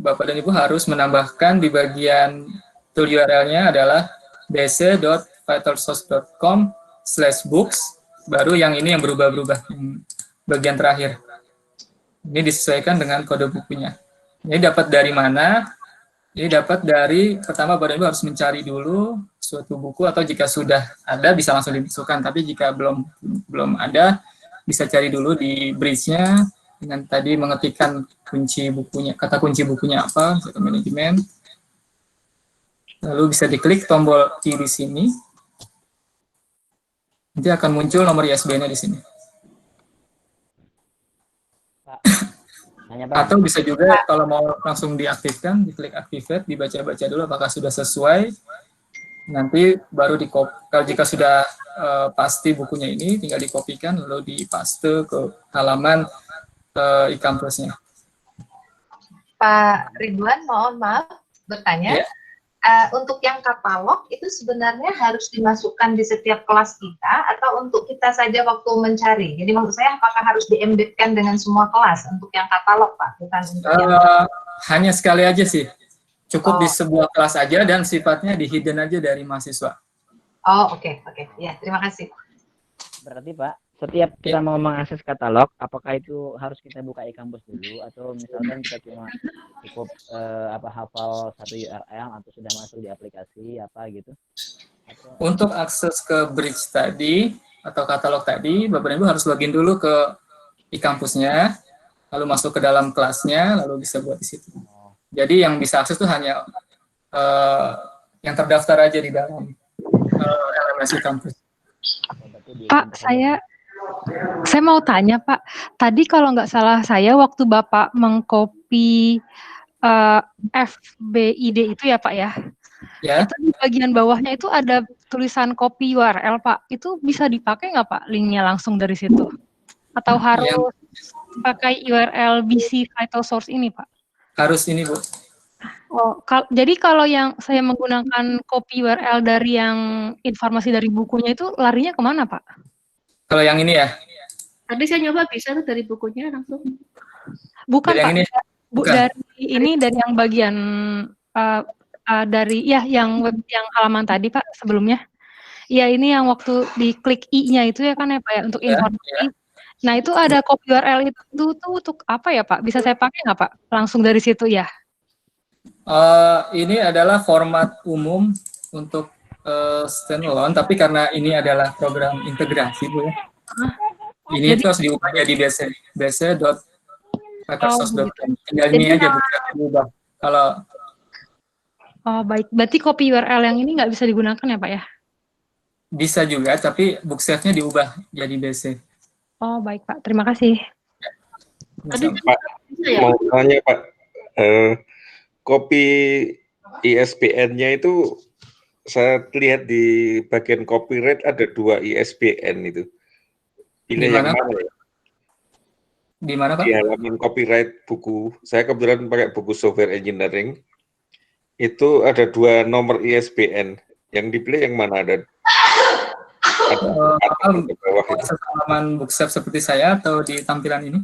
Bapak dan Ibu harus menambahkan di bagian tool URL-nya adalah bc.vitalsource.com/books, baru yang ini yang berubah-berubah, bagian terakhir. Ini disesuaikan dengan kode bukunya. Ini dapat dari mana? Ini dapat dari, pertama Bapak dan Ibu harus mencari dulu suatu buku, atau jika sudah ada bisa langsung dimasukkan, tapi jika belum ada, bisa cari dulu di bridge-nya, dengan tadi mengetikkan kunci bukunya, kata kunci bukunya apa, misalkan manajemen. Lalu bisa diklik tombol I di sini. Nanti akan muncul nomor ISBN-nya di sini. Atau bisa juga kalau mau langsung diaktifkan, diklik activate, dibaca-baca dulu apakah sudah sesuai. Nanti baru kalau jika sudah pasti bukunya ini, tinggal dikopikan lalu dipaste ke halaman e-campusnya. Pak Ridwan, mohon maaf bertanya. Untuk yang katalog itu sebenarnya harus dimasukkan di setiap kelas kita atau untuk kita saja waktu mencari? Jadi maksud saya apakah harus di-embedkan dengan semua kelas untuk yang katalog Pak? Bukan untuk yang... Hanya sekali aja sih. Cukup di sebuah kelas aja dan sifatnya di-hidden aja dari mahasiswa. Oh, oke. Ya, terima kasih. Berarti Pak, setiap kita mau mengakses katalog, apakah itu harus kita buka e-kampus dulu atau misalkan kita cuma cukup hafal satu URL atau sudah masuk di aplikasi apa gitu? Untuk akses ke bridge tadi atau katalog tadi, Bapak Ibu harus login dulu ke e-kampusnya, lalu masuk ke dalam kelasnya, lalu bisa buat di situ. Jadi yang bisa akses itu hanya yang terdaftar aja di dalam LMS e-kampus. Pak, saya mau tanya Pak, tadi kalau nggak salah saya waktu Bapak mengcopy FBID itu ya Pak ya, itu di bagian bawahnya itu ada tulisan copy URL Pak, itu bisa dipakai nggak Pak linknya langsung dari situ? Atau harus pakai URL BC Vital Source ini Pak? Harus ini Bu. Oh, jadi kalau yang saya menggunakan copy URL dari yang informasi dari bukunya itu larinya kemana Pak? Kalau yang ini ya? Tadi saya nyoba bisa tuh dari bukunya langsung. Bukan dari Pak, yang ini? dari yang bagian dari yang web yang halaman tadi Pak sebelumnya. Iya ini yang waktu diklik i-nya itu ya kan ya Pak ya untuk informasi. Nah itu ada copy URL itu tuh untuk apa ya Pak? Bisa saya pakai nggak Pak? Langsung dari situ ya? Ini adalah format umum untuk standalone, tapi karena ini adalah program integrasi, Bu ya. Ini itu harus diubah jadi bc.microsoft.com. Tinggal ini aja diubah. Kalau baik, berarti copy URL yang ini nggak bisa digunakan ya Pak ya? bisa juga, tapi bookself-nya diubah jadi bc. Oh baik Pak, terima kasih. Pak, mau tanya Pak, kopi ISBN-nya itu saya lihat di bagian copyright ada 2 ISBN itu. Pilih yang mana ya? Di mana Pak? Di halaman copyright buku. Saya kebetulan pakai buku software engineering. Itu ada 2 nomor ISBN. Yang dipilih yang mana? Ada halaman bookshop seperti saya atau di tampilan ini?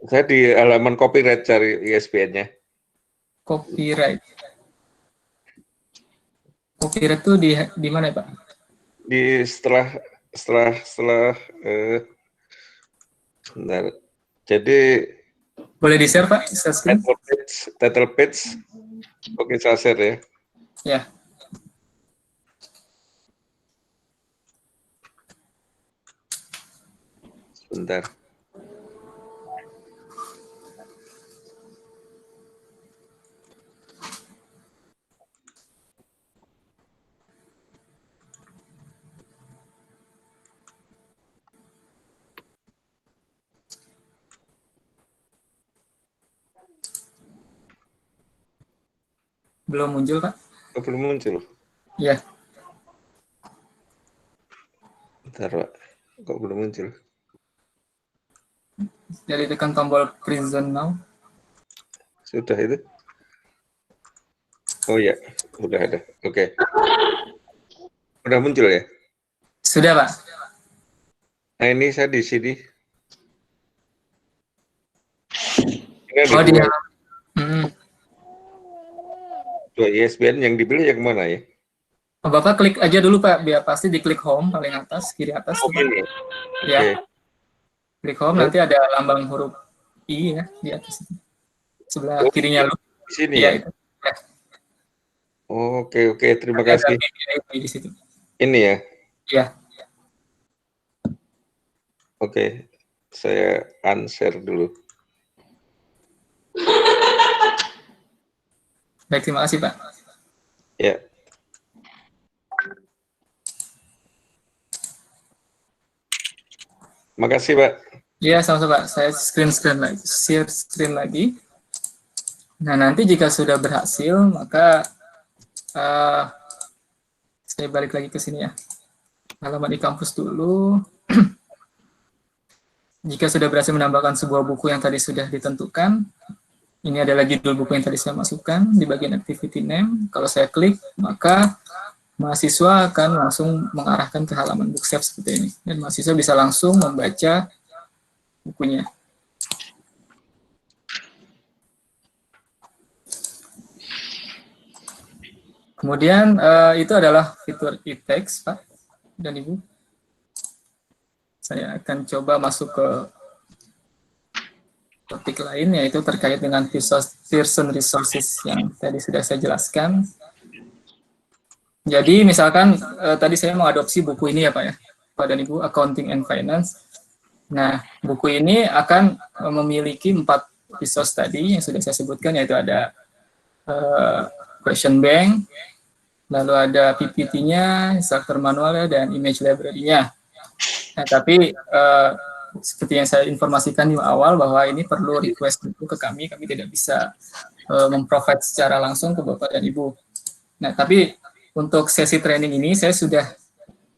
Saya di halaman copyright cari ISBN-nya. Copyright. Copyright itu di mana ya Pak? Di setelah bentar. Jadi boleh di-share Pak? Title page. Oke, saya share ya. Ya. Sebentar. Belum muncul Pak? Oh, belum muncul. Ya. Bentar Pak, kok belum muncul? Jadi tekan tombol Prison Now. Sudah itu? Oh ya, udah ada. Oke. Udah muncul ya? Sudah Pak. Nah ini saya di sini. Ini Oh dia. Dua ISBN yang dipilih yang mana ya? Oh, Bapak klik aja dulu Pak, biar pasti diklik home paling atas, kiri atas. Oh ini. Ya. Okay. Klik home, nanti ada lambang huruf I ya di atas. Sebelah kirinya lu. Di sini ya. ya? Oke, terima kasih. Di situ. Ini ya? Iya. Oke, saya unshare dulu. Baik, terima kasih Pak. Ya. Makasih Pak. Iya, sama-sama Pak. Saya share screen lagi. Nah, nanti jika sudah berhasil, maka saya balik lagi ke sini ya. Halaman di kampus dulu. Jika sudah berhasil menambahkan sebuah buku yang tadi sudah ditentukan, ini adalah judul buku yang tadi saya masukkan di bagian activity name. Kalau saya klik, maka mahasiswa akan langsung mengarahkan ke halaman bookshop seperti ini. Dan mahasiswa bisa langsung membaca bukunya. Kemudian itu adalah fitur e-text, Pak dan Ibu. Saya akan coba masuk ke topik lain, yaitu terkait dengan Pearson Resources yang tadi sudah saya jelaskan. Jadi misalkan tadi saya mengadopsi buku ini ya Pak ya, Pak dan Ibu, Accounting and Finance. Nah, buku ini akan memiliki 4 resource tadi yang sudah saya sebutkan, yaitu ada question bank, lalu ada PPT-nya, instructor manualnya, dan image library-nya. Nah, tapi seperti yang saya informasikan di awal bahwa ini perlu request itu ke kami tidak bisa memprovide secara langsung ke Bapak dan Ibu. Nah, tapi untuk sesi training ini saya sudah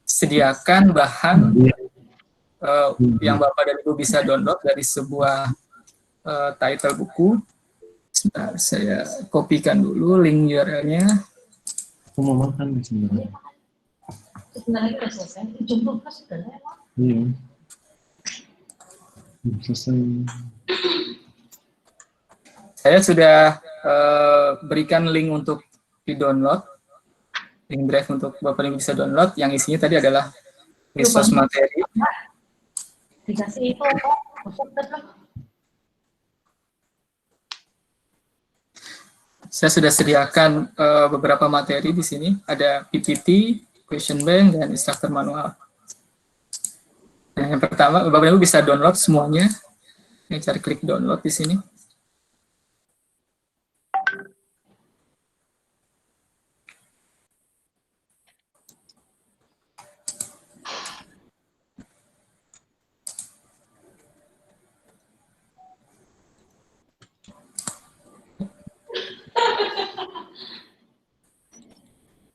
sediakan bahan yang Bapak dan Ibu bisa download dari sebuah title buku. Sebentar, saya kopikan dulu link URL-nya. Aku mau makan sebenarnya. Sebenarnya sudah selesai, jumlah sudah lewat. Iya. Selesai. Saya sudah berikan link untuk di-download, link drive untuk Bapak Ibu bisa download, yang isinya tadi adalah resource materi. Dikasih itu apa? saya sudah sediakan beberapa materi di sini. Ada PPT, question bank, dan instructor manual. Nah, yang pertama, Bapak Ibu bisa download semuanya. Ini cari klik download di sini.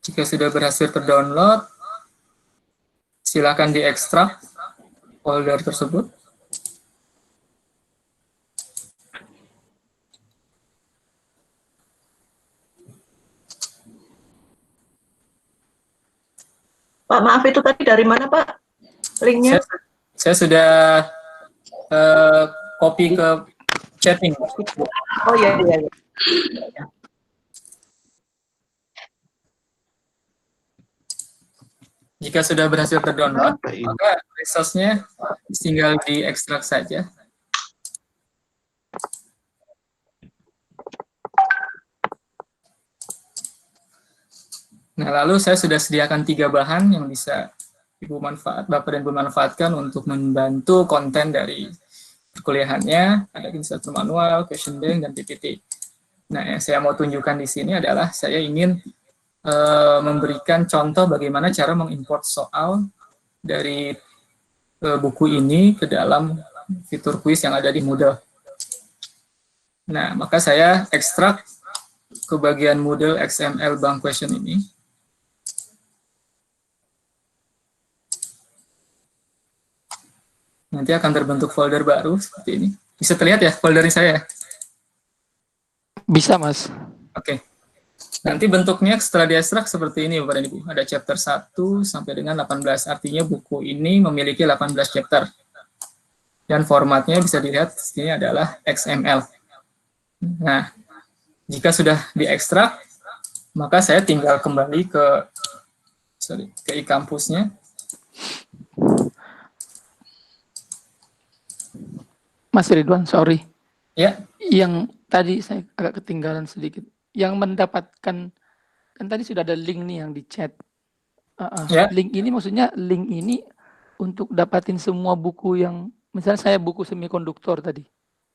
Jika sudah berhasil terdownload, silakan diekstrak folder tersebut. Pak, maaf itu tadi dari mana Pak linknya? Saya sudah copy ke chatting. Oh iya. Jika sudah berhasil terdownload, maka resource-nya tinggal diekstrak saja. Nah, lalu saya sudah sediakan 3 bahan yang bisa Bapak dan Ibu manfaatkan untuk membantu konten dari perkuliahannya. Ada instructor manual, question bank, dan PPT. Nah, yang saya mau tunjukkan di sini adalah saya ingin memberikan contoh bagaimana cara mengimport soal dari buku ini ke dalam fitur kuis yang ada di Moodle. Nah, maka saya ekstrak ke bagian Moodle XML Bank Question ini. Nanti akan terbentuk folder baru seperti ini. Bisa terlihat ya foldernya saya? Bisa, Mas. Oke. Nanti bentuknya setelah diekstrak seperti ini, Bapak dan Ibu. Ada chapter 1 sampai dengan 18. Artinya buku ini memiliki 18 chapter. Dan formatnya bisa dilihat di sini adalah XML. Nah, jika sudah diekstrak, maka saya tinggal kembali ke e-kampusnya. Mas Ridwan, sorry. Ya. Yang tadi saya agak ketinggalan sedikit. Yang mendapatkan, kan tadi sudah ada link nih yang di chat. Ya. Link ini maksudnya link ini untuk dapatin semua buku yang, misalnya saya buku semikonduktor tadi.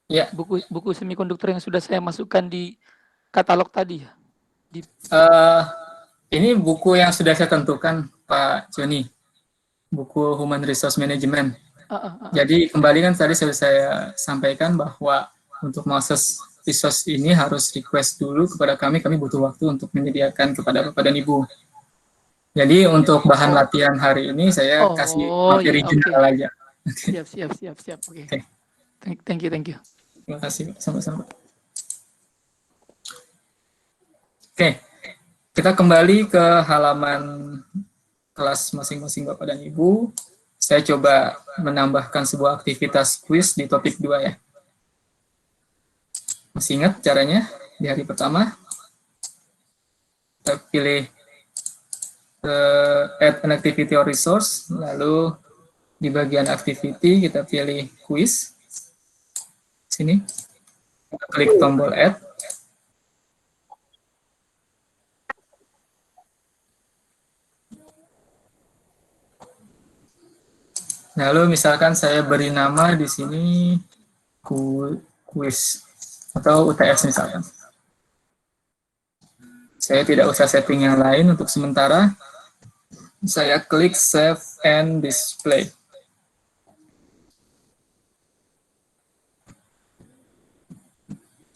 Ya. Buku semikonduktor yang sudah saya masukkan di katalog tadi ya. Ini buku yang sudah saya tentukan, Pak Joni. Buku Human Resource Management. Jadi kembali kan tadi sudah saya sampaikan bahwa untuk mengakses resource ini harus request dulu kepada kami butuh waktu untuk menyediakan kepada Bapak dan Ibu. Jadi untuk bahan latihan hari ini saya kasih materi general aja. Siap. Oke. Thank you. Terima kasih, sama-sama. Oke, kita kembali ke halaman kelas masing-masing Bapak dan Ibu. Saya coba menambahkan sebuah aktivitas quiz di topik 2 ya. Masih ingat caranya di hari pertama? Kita pilih add an activity or resource, lalu di bagian activity kita pilih quiz. Sini, kita klik tombol add. Lalu misalkan saya beri nama di sini quiz atau UTS misalkan. Saya tidak usah setting yang lain untuk sementara. Saya klik save and display.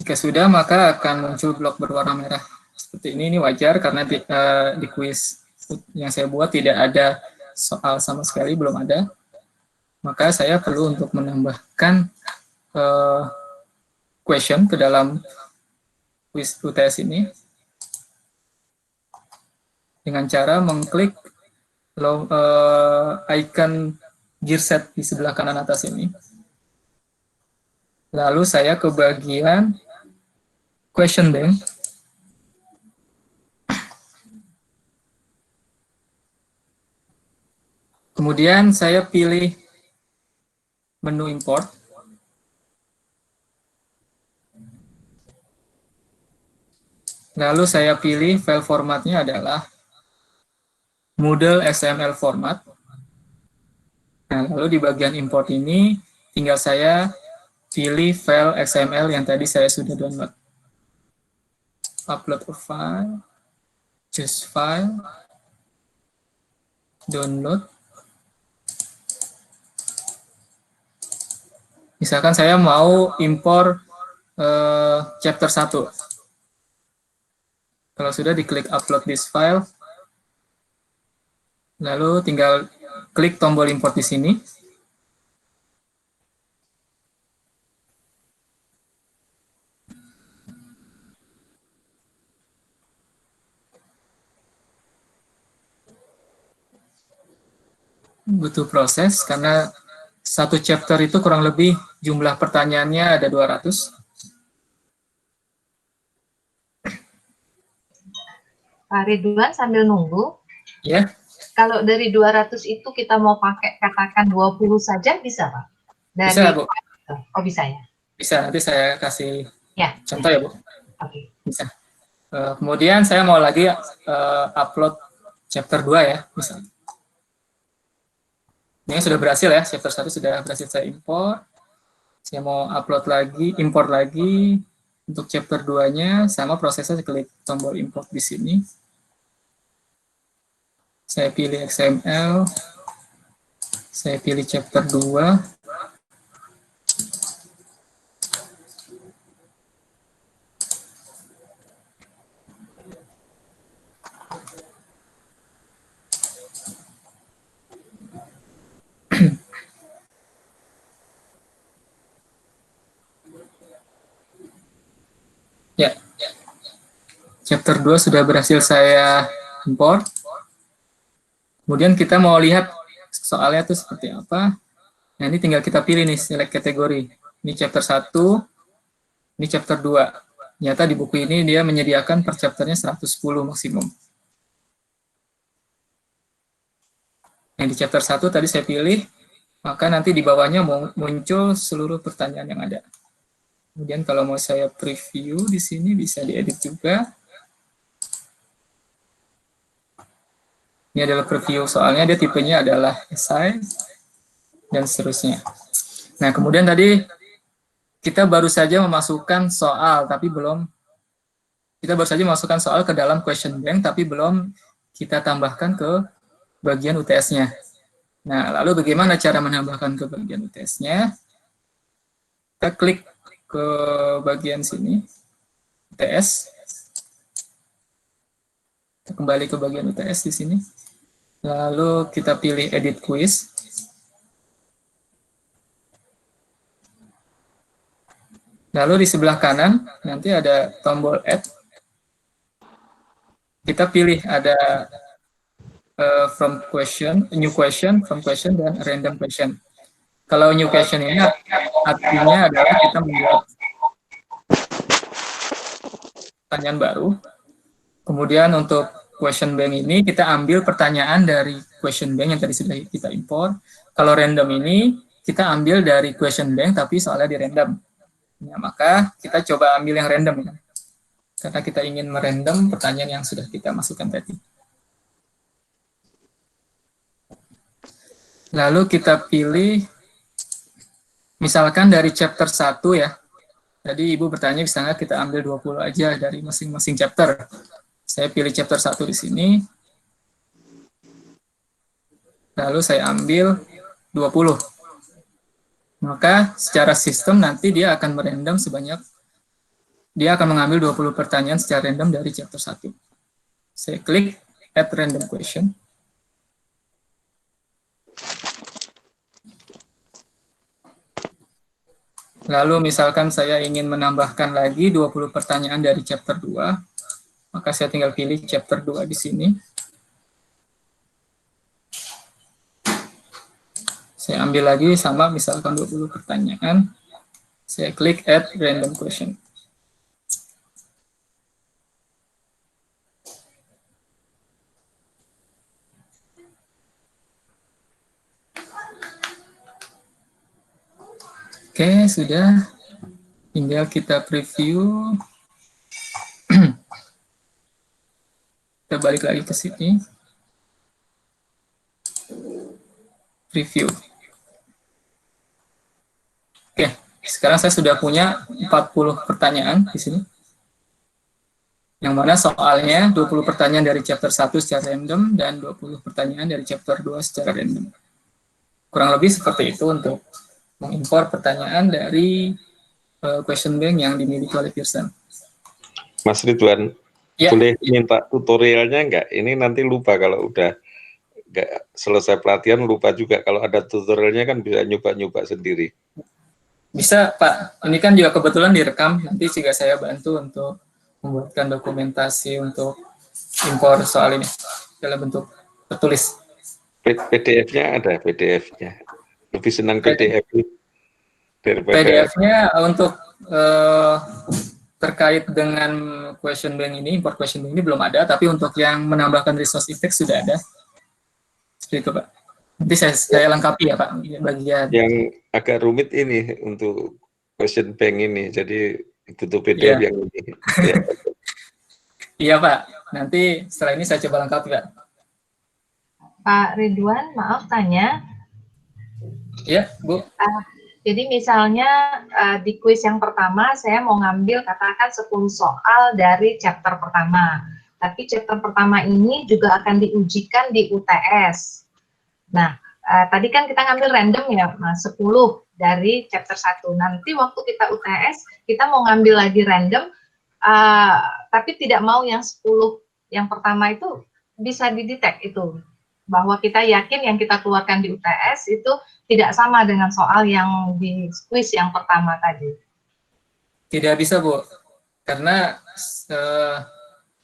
Jika sudah, maka akan muncul blok berwarna merah. Seperti ini wajar karena di quiz yang saya buat tidak ada soal sama sekali, belum ada. Maka saya perlu untuk menambahkan question ke dalam quiz UTS ini dengan cara mengklik icon gear set di sebelah kanan atas ini. Lalu saya ke bagian question bank. Kemudian saya pilih menu import. Lalu saya pilih file formatnya adalah Moodle XML format. Nah, lalu di bagian import ini tinggal saya pilih file XML yang tadi saya sudah download. Upload a file, choose file, download. Misalkan saya mau impor chapter 1. Kalau sudah diklik upload this file, lalu tinggal klik tombol import di sini. Butuh proses karena satu chapter itu kurang lebih jumlah pertanyaannya ada 200. Pak Ridwan sambil nunggu. Ya. Kalau dari 200 itu kita mau pakai katakan 20 saja bisa, Pak? Dari, bisa, Bu. Oh, bisa ya? Bisa, nanti saya kasih ya, contoh ya, Bu. Oke. Bisa. Kemudian saya mau lagi upload chapter 2 ya, misalnya. Ini sudah berhasil ya, chapter 1 sudah berhasil saya import. Saya mau upload lagi, import lagi. Untuk chapter 2-nya, sama prosesnya klik tombol import di sini. Saya pilih XML. Saya pilih chapter 2. Ya, chapter 2 sudah berhasil saya import. Kemudian kita mau lihat soalnya itu seperti apa. Nah, ini tinggal kita pilih nih, select kategori. Ini chapter 1, ini chapter 2. Ternyata di buku ini dia menyediakan per chapternya 110 maksimum. Nah, di chapter 1 tadi saya pilih, maka nanti di bawahnya muncul seluruh pertanyaan yang ada. Kemudian kalau mau saya preview di sini bisa diedit juga. Ini adalah preview soalnya dia tipenya adalah essay dan seterusnya. Nah, kemudian tadi kita baru saja memasukkan soal tapi belum ke dalam question bank tapi belum kita tambahkan ke bagian UTS-nya. Nah, lalu bagaimana cara menambahkan ke bagian UTS-nya? Kita klik ke bagian sini, UTS. Kita kembali ke bagian UTS di sini. Lalu kita pilih edit quiz. Lalu di sebelah kanan nanti ada tombol add. Kita pilih ada from question, new question, from question, dan random question. Kalau new question ini artinya adalah kita membuat pertanyaan baru. Kemudian untuk question bank ini kita ambil pertanyaan dari question bank yang tadi sudah kita import. Kalau random ini kita ambil dari question bank tapi soalnya di random. Ya, maka kita coba ambil yang random ya. Karena kita ingin merandom pertanyaan yang sudah kita masukkan tadi. Lalu kita pilih misalkan dari chapter 1 ya. Tadi Ibu bertanya bisa nggak kita ambil 20 aja dari masing-masing chapter. Saya pilih chapter 1 di sini. Lalu saya ambil 20. Maka secara sistem nanti dia akan merandom dia akan mengambil 20 pertanyaan secara random dari chapter 1. Saya klik add random question. Lalu misalkan saya ingin menambahkan lagi 20 pertanyaan dari chapter 2, maka saya tinggal pilih chapter 2 di sini. Saya ambil lagi sama misalkan 20 pertanyaan. Saya klik add random question. Oke, sudah. Tinggal kita preview. balik lagi ke sini. Review. Oke, sekarang saya sudah punya 40 pertanyaan di sini. Yang mana soalnya 20 pertanyaan dari chapter 1 secara random dan 20 pertanyaan dari chapter 2 secara random. Kurang lebih seperti itu untuk mengimpor pertanyaan dari question bank yang dimiliki oleh Pearson. Mas Ridwan, ya, boleh minta tutorialnya enggak? Ini nanti lupa kalau udah enggak selesai pelatihan, lupa juga. Kalau ada tutorialnya kan bisa nyoba-nyoba sendiri. Bisa Pak, ini kan juga kebetulan direkam, nanti juga saya bantu untuk membuatkan dokumentasi untuk impor soal ini dalam bentuk tertulis. PDF-nya ada, PDF-nya. Lebih senang PDF daripada PDF-nya untuk terkait dengan question bank ini, import question bank ini belum ada, tapi untuk yang menambahkan resource index sudah ada. Seperti itu Pak. Nanti saya lengkapi ya Pak, bagian. Yang agak rumit ini untuk question bank ini, jadi butuh PDF yang ini. Ya. Iya Pak, nanti setelah ini saya coba lengkapi Pak. Pak Ridwan, maaf tanya. Iya Bu. Jadi misalnya di kuis yang pertama saya mau ngambil katakan 10 soal dari chapter pertama. Tapi chapter pertama ini juga akan diujikan di UTS. Nah, tadi kan kita ngambil random ya, 10 dari chapter 1. Nanti waktu kita UTS, kita mau ngambil lagi random, tapi tidak mau yang 10 yang pertama itu bisa didetek itu. Bahwa kita yakin yang kita keluarkan di UTS itu tidak sama dengan soal yang di quiz yang pertama tadi. Tidak bisa Bu, karena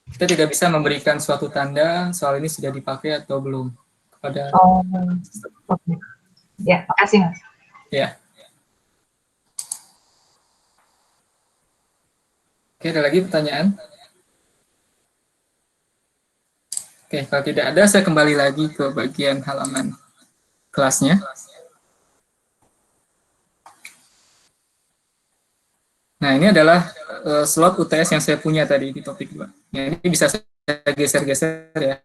kita tidak bisa memberikan suatu tanda soal ini sudah dipakai atau belum kepada. Oh, oke. Ya, makasih Mas. Ya. Oke, ada lagi pertanyaan? Oke, kalau tidak ada, saya kembali lagi ke bagian halaman kelasnya. Nah, ini adalah slot UTS yang saya punya tadi di topik 2. Nah, ini bisa saya geser-geser ya.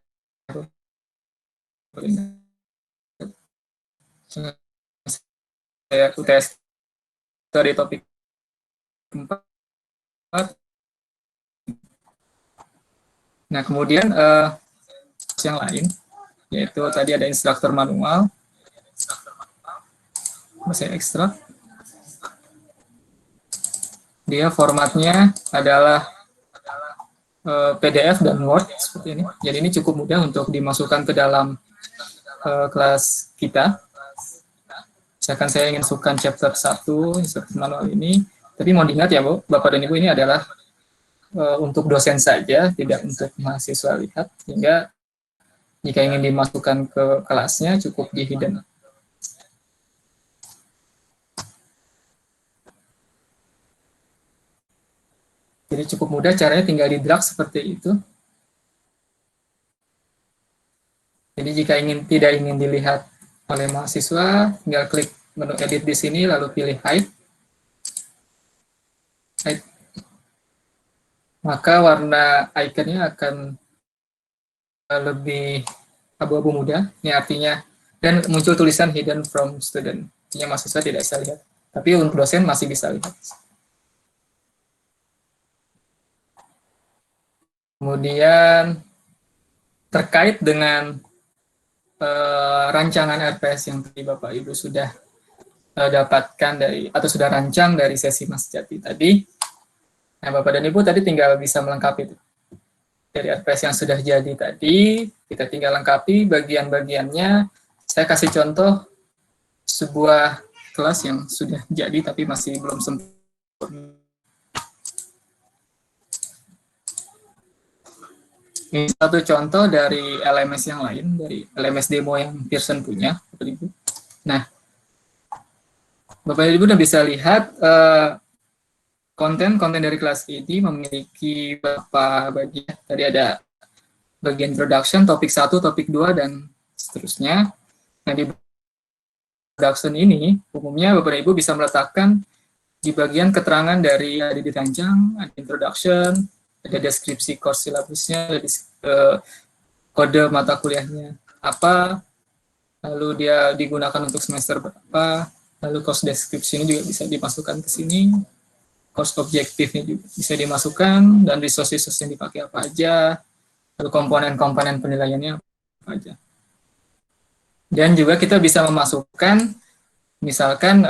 Saya UTS dari topik 4. Nah, kemudian yang lain, yaitu tadi ada instruktur manual. Saya ekstrak. Dia formatnya adalah PDF dan Word seperti ini. Jadi ini cukup mudah untuk dimasukkan ke dalam kelas kita. Misalkan saya ingin masukkan chapter 1 instruktur manual ini, tapi mohon diingat ya Bu, Bapak dan Ibu, ini adalah untuk dosen saja, tidak untuk mahasiswa lihat, sehingga jika ingin dimasukkan ke kelasnya cukup di hidden. Jadi cukup mudah, caranya tinggal di drag seperti itu. Jadi jika tidak ingin dilihat oleh mahasiswa, tinggal klik menu edit di sini, lalu pilih hide. Maka warna ikonnya akan lebih abu-abu muda. Ini artinya, dan muncul tulisan hidden from student. Artinya mahasiswa tidak bisa lihat. Tapi untuk dosen masih bisa lihat. Kemudian terkait dengan rancangan RPS yang tadi Bapak Ibu sudah dapatkan dari atau sudah rancang dari sesi Mas Jati tadi. Nah, Bapak dan Ibu tadi tinggal bisa melengkapi itu. Dari RPS yang sudah jadi tadi, kita tinggal lengkapi bagian-bagiannya. Saya kasih contoh sebuah kelas yang sudah jadi tapi masih belum sempurna. Ini satu contoh dari LMS yang lain, dari LMS demo yang Pearson punya, Bapak Ibu. Nah, Bapak Ibu udah bisa lihat konten-konten dari kelas ini memiliki beberapa bagian. Tadi ada bagian introduction, topik 1, topik 2, dan seterusnya. Nah, di introduction ini, umumnya Bapak Ibu bisa meletakkan di bagian keterangan dari dirancang, ada introduction, ada deskripsi course syllabusnya, ada kode mata kuliahnya apa, lalu dia digunakan untuk semester berapa, lalu course description juga bisa dimasukkan ke sini, course objektifnya juga bisa dimasukkan, dan resources yang dipakai apa aja, lalu komponen-komponen penilaiannya apa aja. Dan juga kita bisa memasukkan, misalkan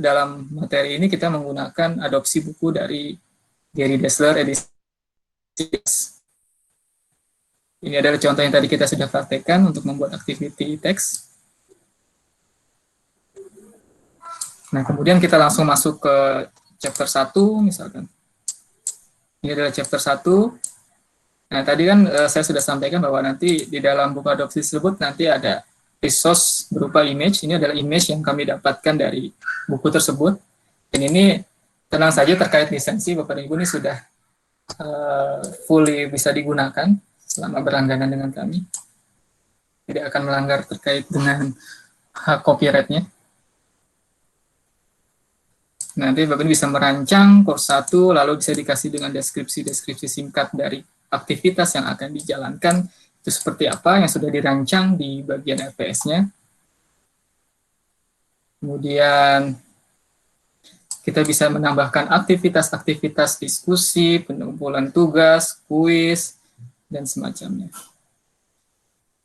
dalam materi ini kita menggunakan adopsi buku dari Gary Dessler edisi. Ini adalah contoh yang tadi kita sudah praktekkan untuk membuat activity text. Nah, kemudian kita langsung masuk ke chapter 1 misalkan. Ini adalah chapter 1. Nah, tadi kan saya sudah sampaikan bahwa nanti di dalam buku adopsi tersebut nanti ada resource berupa image. Ini adalah image yang kami dapatkan dari buku tersebut. Dan ini tenang saja terkait lisensi, Bapak dan Ibu ini sudah fully bisa digunakan selama berlangganan dengan kami. Tidak akan melanggar terkait dengan hak copyright-nya. Nanti Bapak bisa merancang course 1, lalu bisa dikasih dengan deskripsi-deskripsi singkat dari aktivitas yang akan dijalankan, itu seperti apa yang sudah dirancang di bagian LPS-nya. Kemudian kita bisa menambahkan aktivitas-aktivitas diskusi, pengumpulan tugas, kuis, dan semacamnya.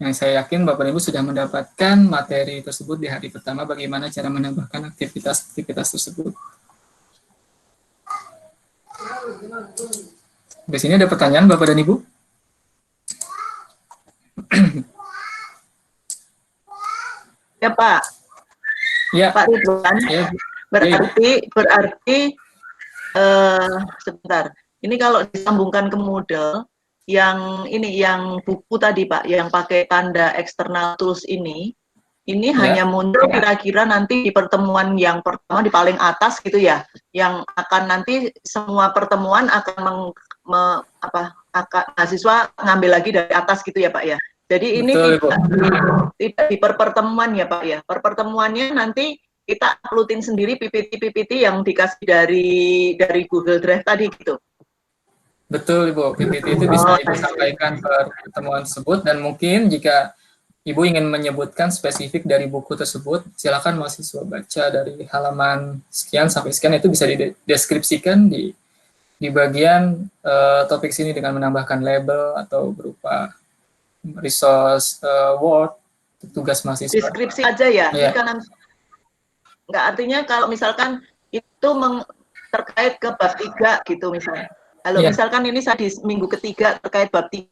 Yang saya yakin Bapak Ibu sudah mendapatkan materi tersebut di hari pertama, bagaimana cara menambahkan aktivitas-aktivitas tersebut. Di sini ada pertanyaan Bapak dan Ibu? Ya Pak. Ya. Pak Ridwan. Ya. Berarti sebentar. Ini kalau disambungkan ke model yang ini yang buku tadi Pak, yang pakai tanda external tools ini hanya muncul kira-kira nanti di pertemuan yang pertama di paling atas gitu ya, yang akan nanti semua pertemuan akan mahasiswa ngambil lagi dari atas gitu ya Pak ya. Jadi ini tidak di pertemuan ya Pak ya. Pertemuannya nanti kita uploadin sendiri PPT yang dikasih dari Google Drive tadi gitu. Betul Ibu, PPT itu bisa Ibu sampaikan per pertemuan tersebut, dan mungkin jika Ibu ingin menyebutkan spesifik dari buku tersebut, silakan mahasiswa baca dari halaman sekian sampai sekian, itu bisa dideskripsikan di bagian topik sini dengan menambahkan label atau berupa resource Word, tugas mahasiswa. Deskripsi aja ya, yeah. Nggak artinya kalau misalkan itu terkait ke bab 3 gitu misalnya. Kalau misalkan ini saya di minggu ketiga terkait bab 3,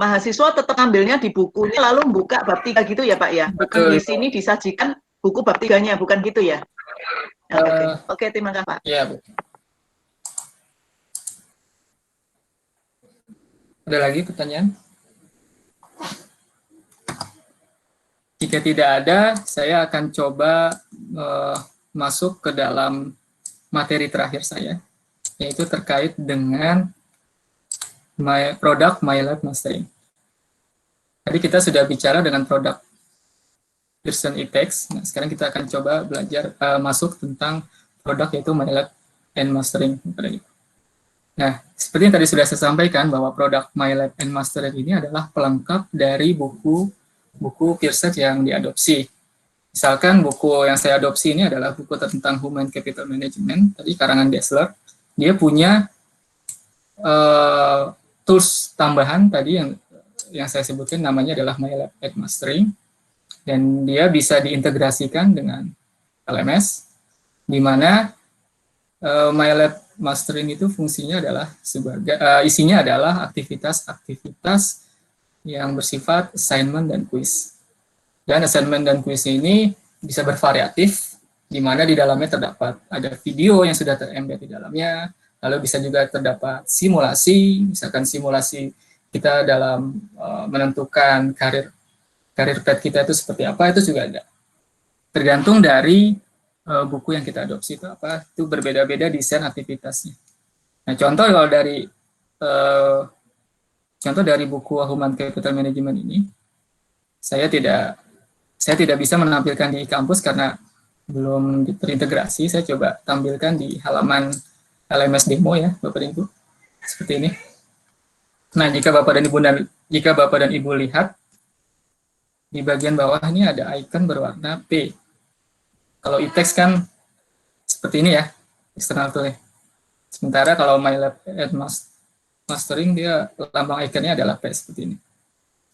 mahasiswa tetap ambilnya di bukunya lalu buka bab 3 gitu ya Pak ya? Bukan di sini disajikan buku bab 3-nya, bukan gitu ya? Oke, terima kasih Pak. Iya, Bu. Ada lagi pertanyaan? Jika tidak ada, saya akan coba masuk ke dalam materi terakhir saya, yaitu terkait dengan produk MyLab Mastering. Tadi kita sudah bicara dengan produk Pearson eText. Nah, sekarang kita akan coba belajar masuk tentang produk yaitu MyLab and Mastering. Nah, seperti yang tadi sudah saya sampaikan bahwa produk MyLab and Mastering ini adalah pelengkap dari buku Pearson yang diadopsi. Misalkan buku yang saya adopsi ini adalah buku tentang Human Capital Management, tadi karangan Dessler. Dia punya tools tambahan tadi yang saya sebutkan namanya adalah MyLab and Mastering, dan dia bisa diintegrasikan dengan LMS, di mana MyLab Mastering itu fungsinya adalah sebagai isinya adalah aktivitas-aktivitas yang bersifat assignment dan quiz. Dan assignment dan quiz ini bisa bervariatif, di mana di dalamnya terdapat ada video yang sudah terembed di dalamnya, lalu bisa juga terdapat simulasi, misalkan simulasi kita dalam menentukan karir path kita itu seperti apa, itu juga ada. Tergantung dari buku yang kita adopsi itu apa, itu berbeda-beda desain aktivitasnya. Nah, contoh kalau dari buku Human Capital Management ini, saya tidak bisa menampilkan di kampus karena belum terintegrasi. Saya coba tampilkan di halaman LMS demo ya, Bapak Ibu. Seperti ini. Nah, jika Bapak dan Ibu lihat di bagian bawah ini ada icon berwarna P. Kalau e-text kan seperti ini ya, external tool. Sementara kalau MyLab and Mastering dia lambang ikonnya adalah P seperti ini.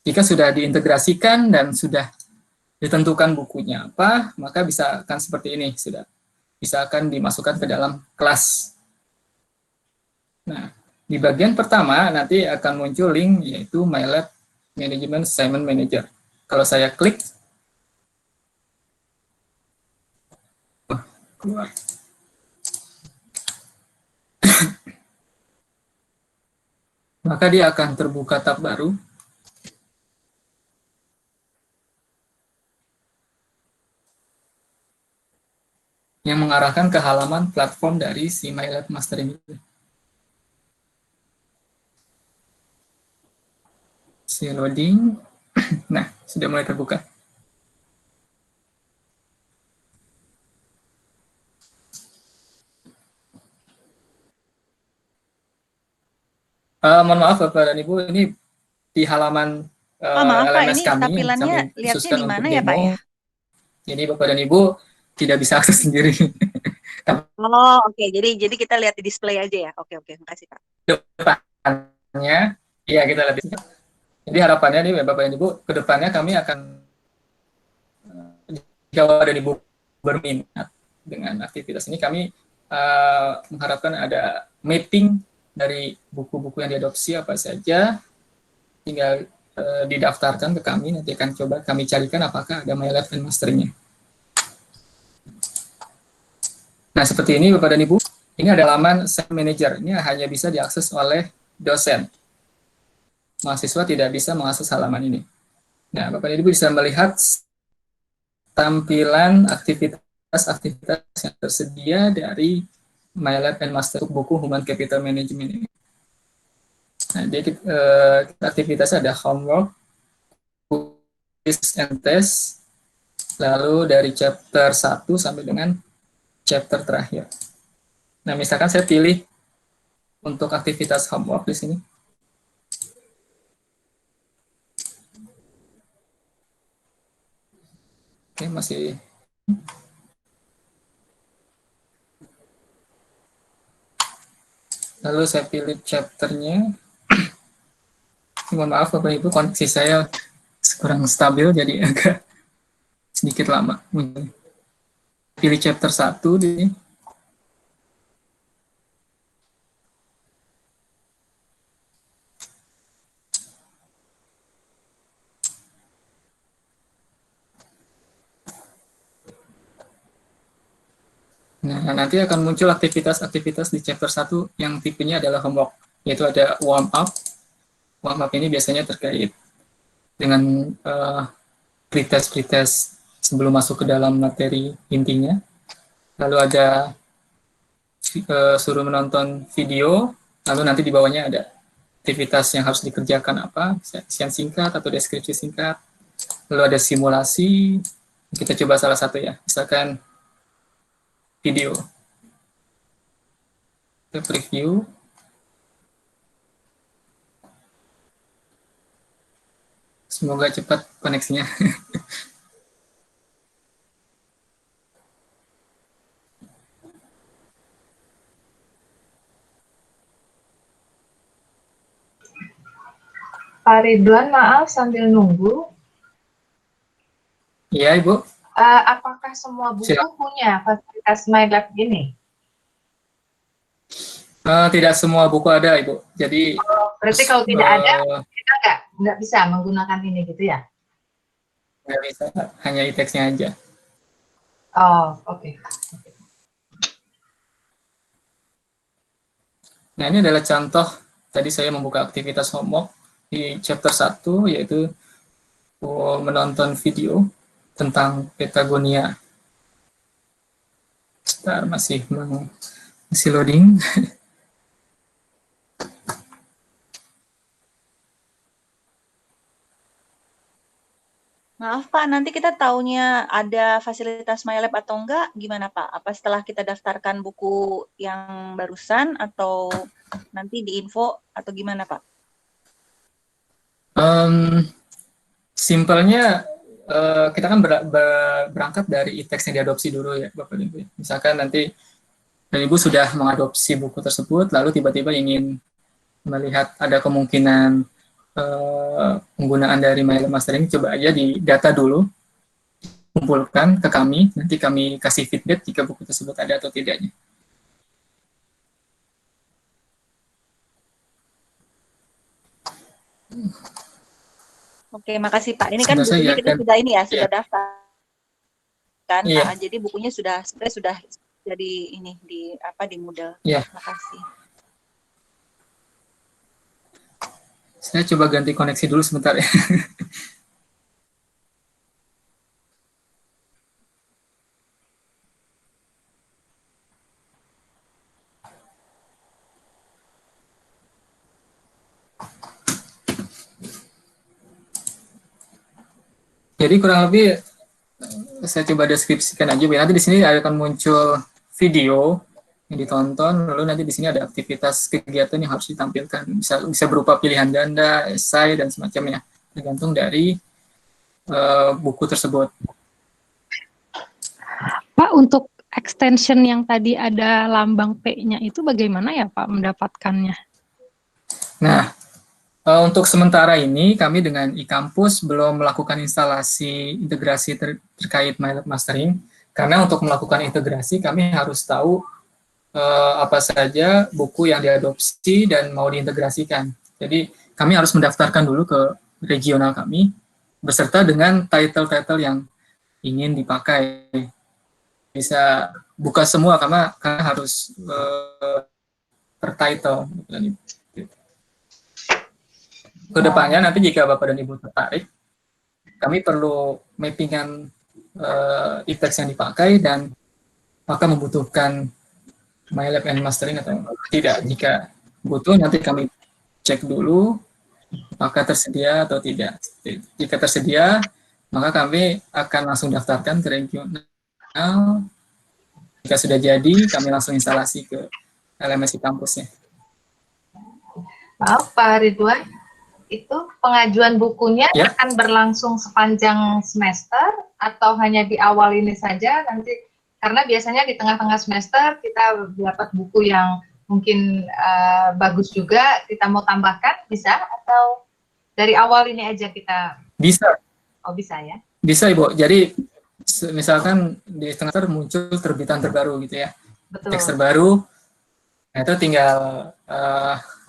Jika sudah diintegrasikan dan sudah ditentukan bukunya apa, maka bisa akan seperti ini, sudah bisa akan dimasukkan ke dalam kelas. Nah, di bagian pertama nanti akan muncul link yaitu MyLab Management Assignment Manager. Kalau saya klik, keluar. Maka dia akan terbuka tab baru. Yang mengarahkan ke halaman platform dari si MyLab Mastering itu. Si loading. Nah, sudah mulai terbuka. Mohon maaf Bapak dan Ibu, ini di halaman maaf Pak, LMS ini kami tampilannya kami lihatnya khususkan di mana untuk ya Pak demo. ya? Jadi Bapak dan Ibu tidak bisa akses sendiri. Oh, oke. Jadi kita lihat di display aja ya. Oke, makasih Pak. Depannya, iya kita lihat. Jadi harapannya nih Bapak dan Ibu, ke depannya kami akan, jika Bapak dan Ibu berminat dengan aktivitas ini, kami mengharapkan ada mapping dari buku-buku yang diadopsi apa saja, tinggal didaftarkan ke kami, nanti akan coba kami carikan apakah ada MyLab and Mastering-nya. Nah, seperti ini Bapak dan Ibu, ini ada halaman Assignment Manager, ini hanya bisa diakses oleh dosen. Mahasiswa tidak bisa mengakses halaman ini. Nah, Bapak dan Ibu bisa melihat tampilan aktivitas-aktivitas yang tersedia dari MyLab and Master buku Human Capital Management ini. Nah, jadi aktivitasnya ada homework, quiz and test, lalu dari chapter 1 sampai dengan chapter terakhir. Nah, misalkan saya pilih untuk aktivitas homework di sini. Oke, masih. Lalu saya pilih chapternya. Mohon maaf Bapak Ibu, koneksi saya kurang stabil, jadi agak sedikit lama. Pilih chapter 1 di sini. Nah, nanti akan muncul aktivitas-aktivitas di chapter 1 yang tipenya adalah homework, yaitu ada warm up. Warm up ini biasanya terkait dengan pretest sebelum masuk ke dalam materi intinya. Lalu ada suruh menonton video, lalu nanti di bawahnya ada aktivitas yang harus dikerjakan apa, isian singkat atau deskripsi singkat. Lalu ada simulasi, kita coba salah satu ya, misalkan video. Kita preview. Semoga cepat koneksinya. Pak Ridwan, maaf sambil nunggu. Iya, Ibu. Apakah semua buku punya fasilitas MyLab ini? Tidak semua buku ada, Ibu. Jadi berarti kalau tidak ada, kita nggak bisa menggunakan ini gitu ya? Nggak bisa, hanya e-text-nya aja. Oh, oke. Nah, ini adalah contoh, tadi saya membuka aktivitas homework di chapter 1, yaitu menonton video tentang Patagonia. Sebentar, masih loading. Maaf Pak, nanti kita taunya ada fasilitas MyLab atau enggak, gimana Pak? Apa setelah kita daftarkan buku yang barusan atau nanti di info atau gimana Pak? Simpelnya kita kan berangkat dari e-text yang diadopsi dulu ya Bapak dan Ibu. Misalkan nanti Ibu sudah mengadopsi buku tersebut, lalu tiba-tiba ingin melihat ada kemungkinan penggunaan dari MyLab Mastering, coba aja di data dulu, kumpulkan ke kami, nanti kami kasih feedback jika buku tersebut ada atau tidaknya. Oke, makasih Pak. Ini kan Sebentar bukunya saya kita akan- sudah ini ya, sudah ya. daftar kan. Iya. Nah, jadi bukunya sebenarnya sudah jadi ini di Moodle. Iya. Makasih. Saya coba ganti koneksi dulu sebentar ya. Jadi kurang lebih saya coba deskripsikan aja. Nanti di sini akan muncul video yang ditonton, lalu nanti di sini ada aktivitas kegiatan yang harus ditampilkan. Bisa berupa pilihan ganda, esai dan semacamnya, tergantung dari buku tersebut. Pak, untuk extension yang tadi ada lambang P-nya itu bagaimana ya Pak mendapatkannya? Nah, untuk sementara ini kami dengan eCampus belum melakukan instalasi integrasi terkait MyLab Mastering, karena untuk melakukan integrasi kami harus tahu apa saja buku yang diadopsi dan mau diintegrasikan. Jadi kami harus mendaftarkan dulu ke regional kami, beserta dengan title-title yang ingin dipakai. Bisa buka semua karena harus per title. Kedepannya nanti jika Bapak dan Ibu tertarik, kami perlu mappingan e-text yang dipakai dan apakah membutuhkan MyLab and Mastering atau tidak. Jika butuh, nanti kami cek dulu apakah tersedia atau tidak. Jika tersedia, maka kami akan langsung daftarkan ke regional. Jika sudah jadi, kami langsung instalasi ke LMS kampusnya. Maaf Pak Ridwan, itu pengajuan bukunya akan berlangsung sepanjang semester atau hanya di awal ini saja nanti? Karena biasanya di tengah-tengah semester kita dapat buku yang mungkin bagus juga, kita mau tambahkan, bisa? Atau dari awal ini aja kita? Bisa. Oh bisa ya? Bisa Ibu, jadi misalkan di semester muncul terbitan terbaru gitu ya, teks terbaru, nah itu tinggal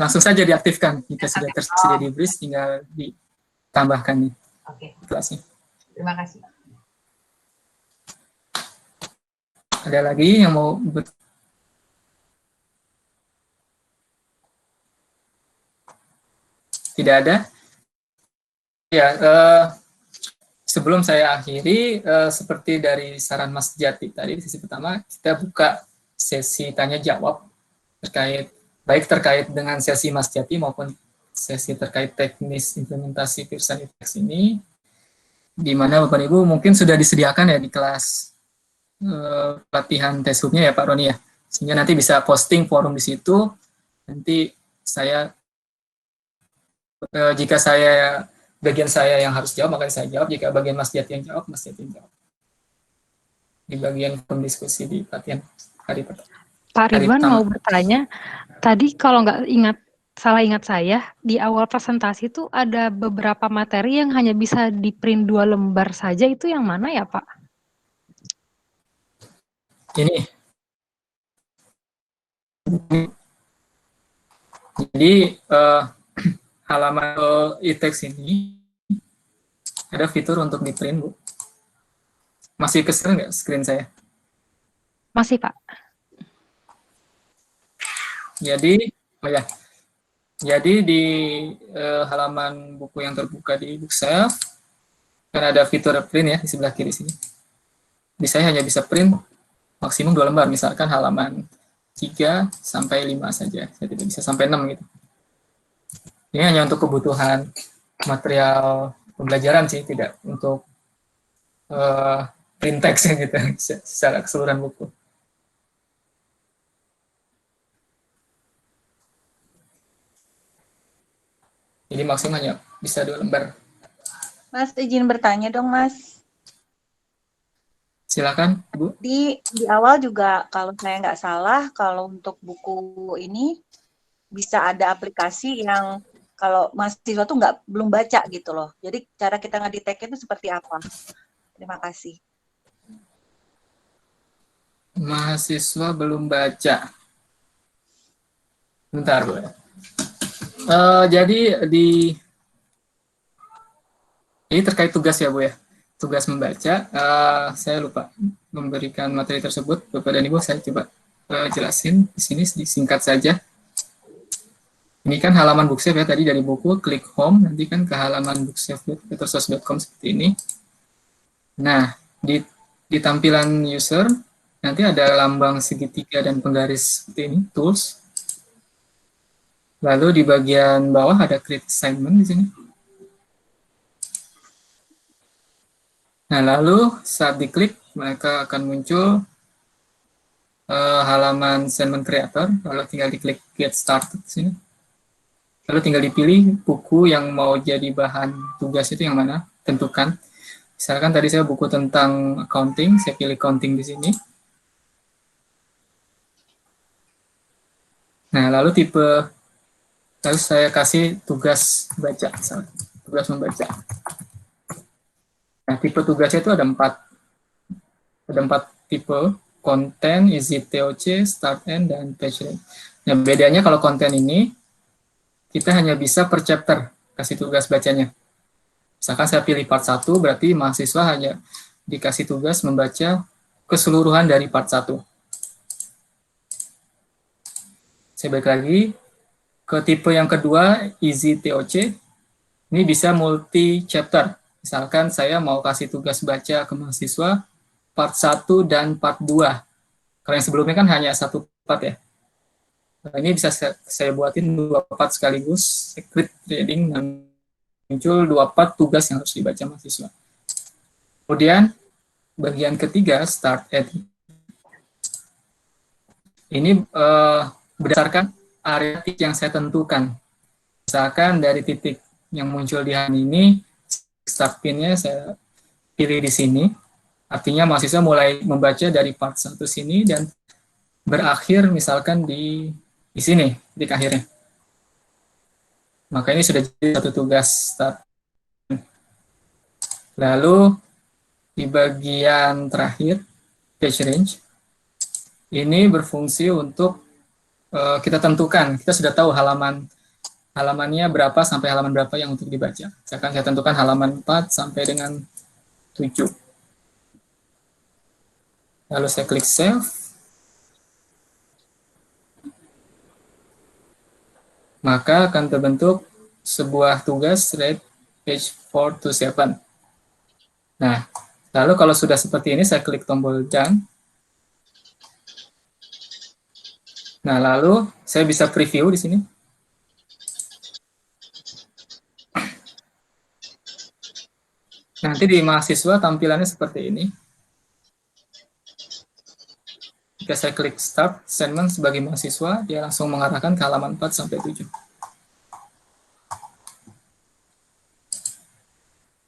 langsung saja diaktifkan. Jika sudah tersedia di BRIS, tinggal ditambahkan nih. Oke. Kelasnya. Terima kasih. Ada lagi yang mau Tidak ada? Ya, sebelum saya akhiri, seperti dari saran Mas Jati tadi, di sesi pertama, kita buka sesi tanya-jawab baik terkait dengan sesi Mas Jati maupun sesi terkait teknis implementasi Pearson e-text ini, di mana Bapak Ibu mungkin sudah disediakan ya di kelas pelatihan test-nya ya Pak Roni ya, sehingga nanti bisa posting forum di situ. Nanti saya jika bagian saya yang harus jawab, maka saya jawab. Jika bagian Mas Jati yang jawab, Mas Jati yang jawab. Di bagian forum diskusi di pelatihan hari pertama. Pak Ridwan mau bertanya, tadi kalau salah ingat saya, di awal presentasi itu ada beberapa materi yang hanya bisa di-print 2 lembar saja, itu yang mana ya Pak? Ini. Jadi, halaman e-text ini ada fitur untuk di-print, Bu. Masih ke screen nggak screen saya? Masih, Pak. Jadi, jadi di halaman buku yang terbuka di Bookshelf, kan ada fitur print ya di sebelah kiri sini. Di saya hanya bisa print maksimum 2 lembar, misalkan halaman 3 sampai 5 saja. Saya tidak bisa sampai 6 gitu. Ini hanya untuk kebutuhan material pembelajaran sih, tidak untuk print text gitu secara keseluruhan buku. Jadi maksimum hanya bisa 2 lembar. Mas, izin bertanya dong, Mas. Silakan, Bu. Di awal juga kalau saya nggak salah, kalau untuk buku ini bisa ada aplikasi yang kalau mahasiswa tuh belum baca gitu loh. Jadi cara kita ngedetek itu seperti apa? Terima kasih. Mahasiswa belum baca. Bentar, Bu. Jadi ini terkait tugas ya, Bu ya. Tugas membaca, saya lupa memberikan materi tersebut. Bapak dan Ibu, saya coba jelasin di sini singkat saja. Ini kan halaman Bookshare ya, tadi dari buku, klik home, nanti kan ke halaman bookshare.petersos.com seperti ini. Nah, di tampilan user, nanti ada lambang segitiga dan penggaris seperti ini, tools. Lalu di bagian bawah ada create assignment di sini. Nah, lalu saat diklik, mereka akan muncul halaman assignment creator, lalu tinggal diklik get started di sini. Lalu tinggal dipilih buku yang mau jadi bahan tugas itu yang mana, tentukan. Misalkan tadi saya buku tentang accounting, saya pilih accounting di sini. Nah, lalu saya kasih tugas baca, misalnya, tugas membaca. Nah, tipe tugasnya itu ada 4 tipe, konten, easy TOC, start end, dan page range. Nah, bedanya kalau konten ini, kita hanya bisa per chapter kasih tugas bacanya. Misalkan saya pilih part 1, berarti mahasiswa hanya dikasih tugas membaca keseluruhan dari part 1. Saya balik lagi ke tipe yang kedua, easy TOC. Ini bisa multi chapter. Misalkan saya mau kasih tugas baca ke mahasiswa part 1 dan part 2. Kalau yang sebelumnya kan hanya 1 part ya. Nah, ini bisa saya buatin 2 part sekaligus, secret reading, dan muncul 2 part tugas yang harus dibaca mahasiswa. Kemudian, bagian ketiga, start edit. Ini berdasarkan area titik yang saya tentukan. Misalkan dari titik yang muncul di halaman ini, start pin-nya saya pilih di sini. Artinya mahasiswa mulai membaca dari part 1 sini dan berakhir misalkan di sini, di akhirnya. Maka ini sudah jadi satu tugas start. Lalu di bagian terakhir, page range, ini berfungsi untuk kita tentukan, kita sudah tahu halamannya berapa sampai halaman berapa yang untuk dibaca. Misalkan saya tentukan halaman 4 sampai dengan 7. Lalu saya klik save. Maka akan terbentuk sebuah tugas read page 4 to 7. Nah, lalu kalau sudah seperti ini, saya klik tombol done. Nah, lalu saya bisa preview di sini. Nanti di mahasiswa tampilannya seperti ini. Jika saya klik start assignment sebagai mahasiswa, dia langsung mengarahkan ke halaman 4 sampai 7.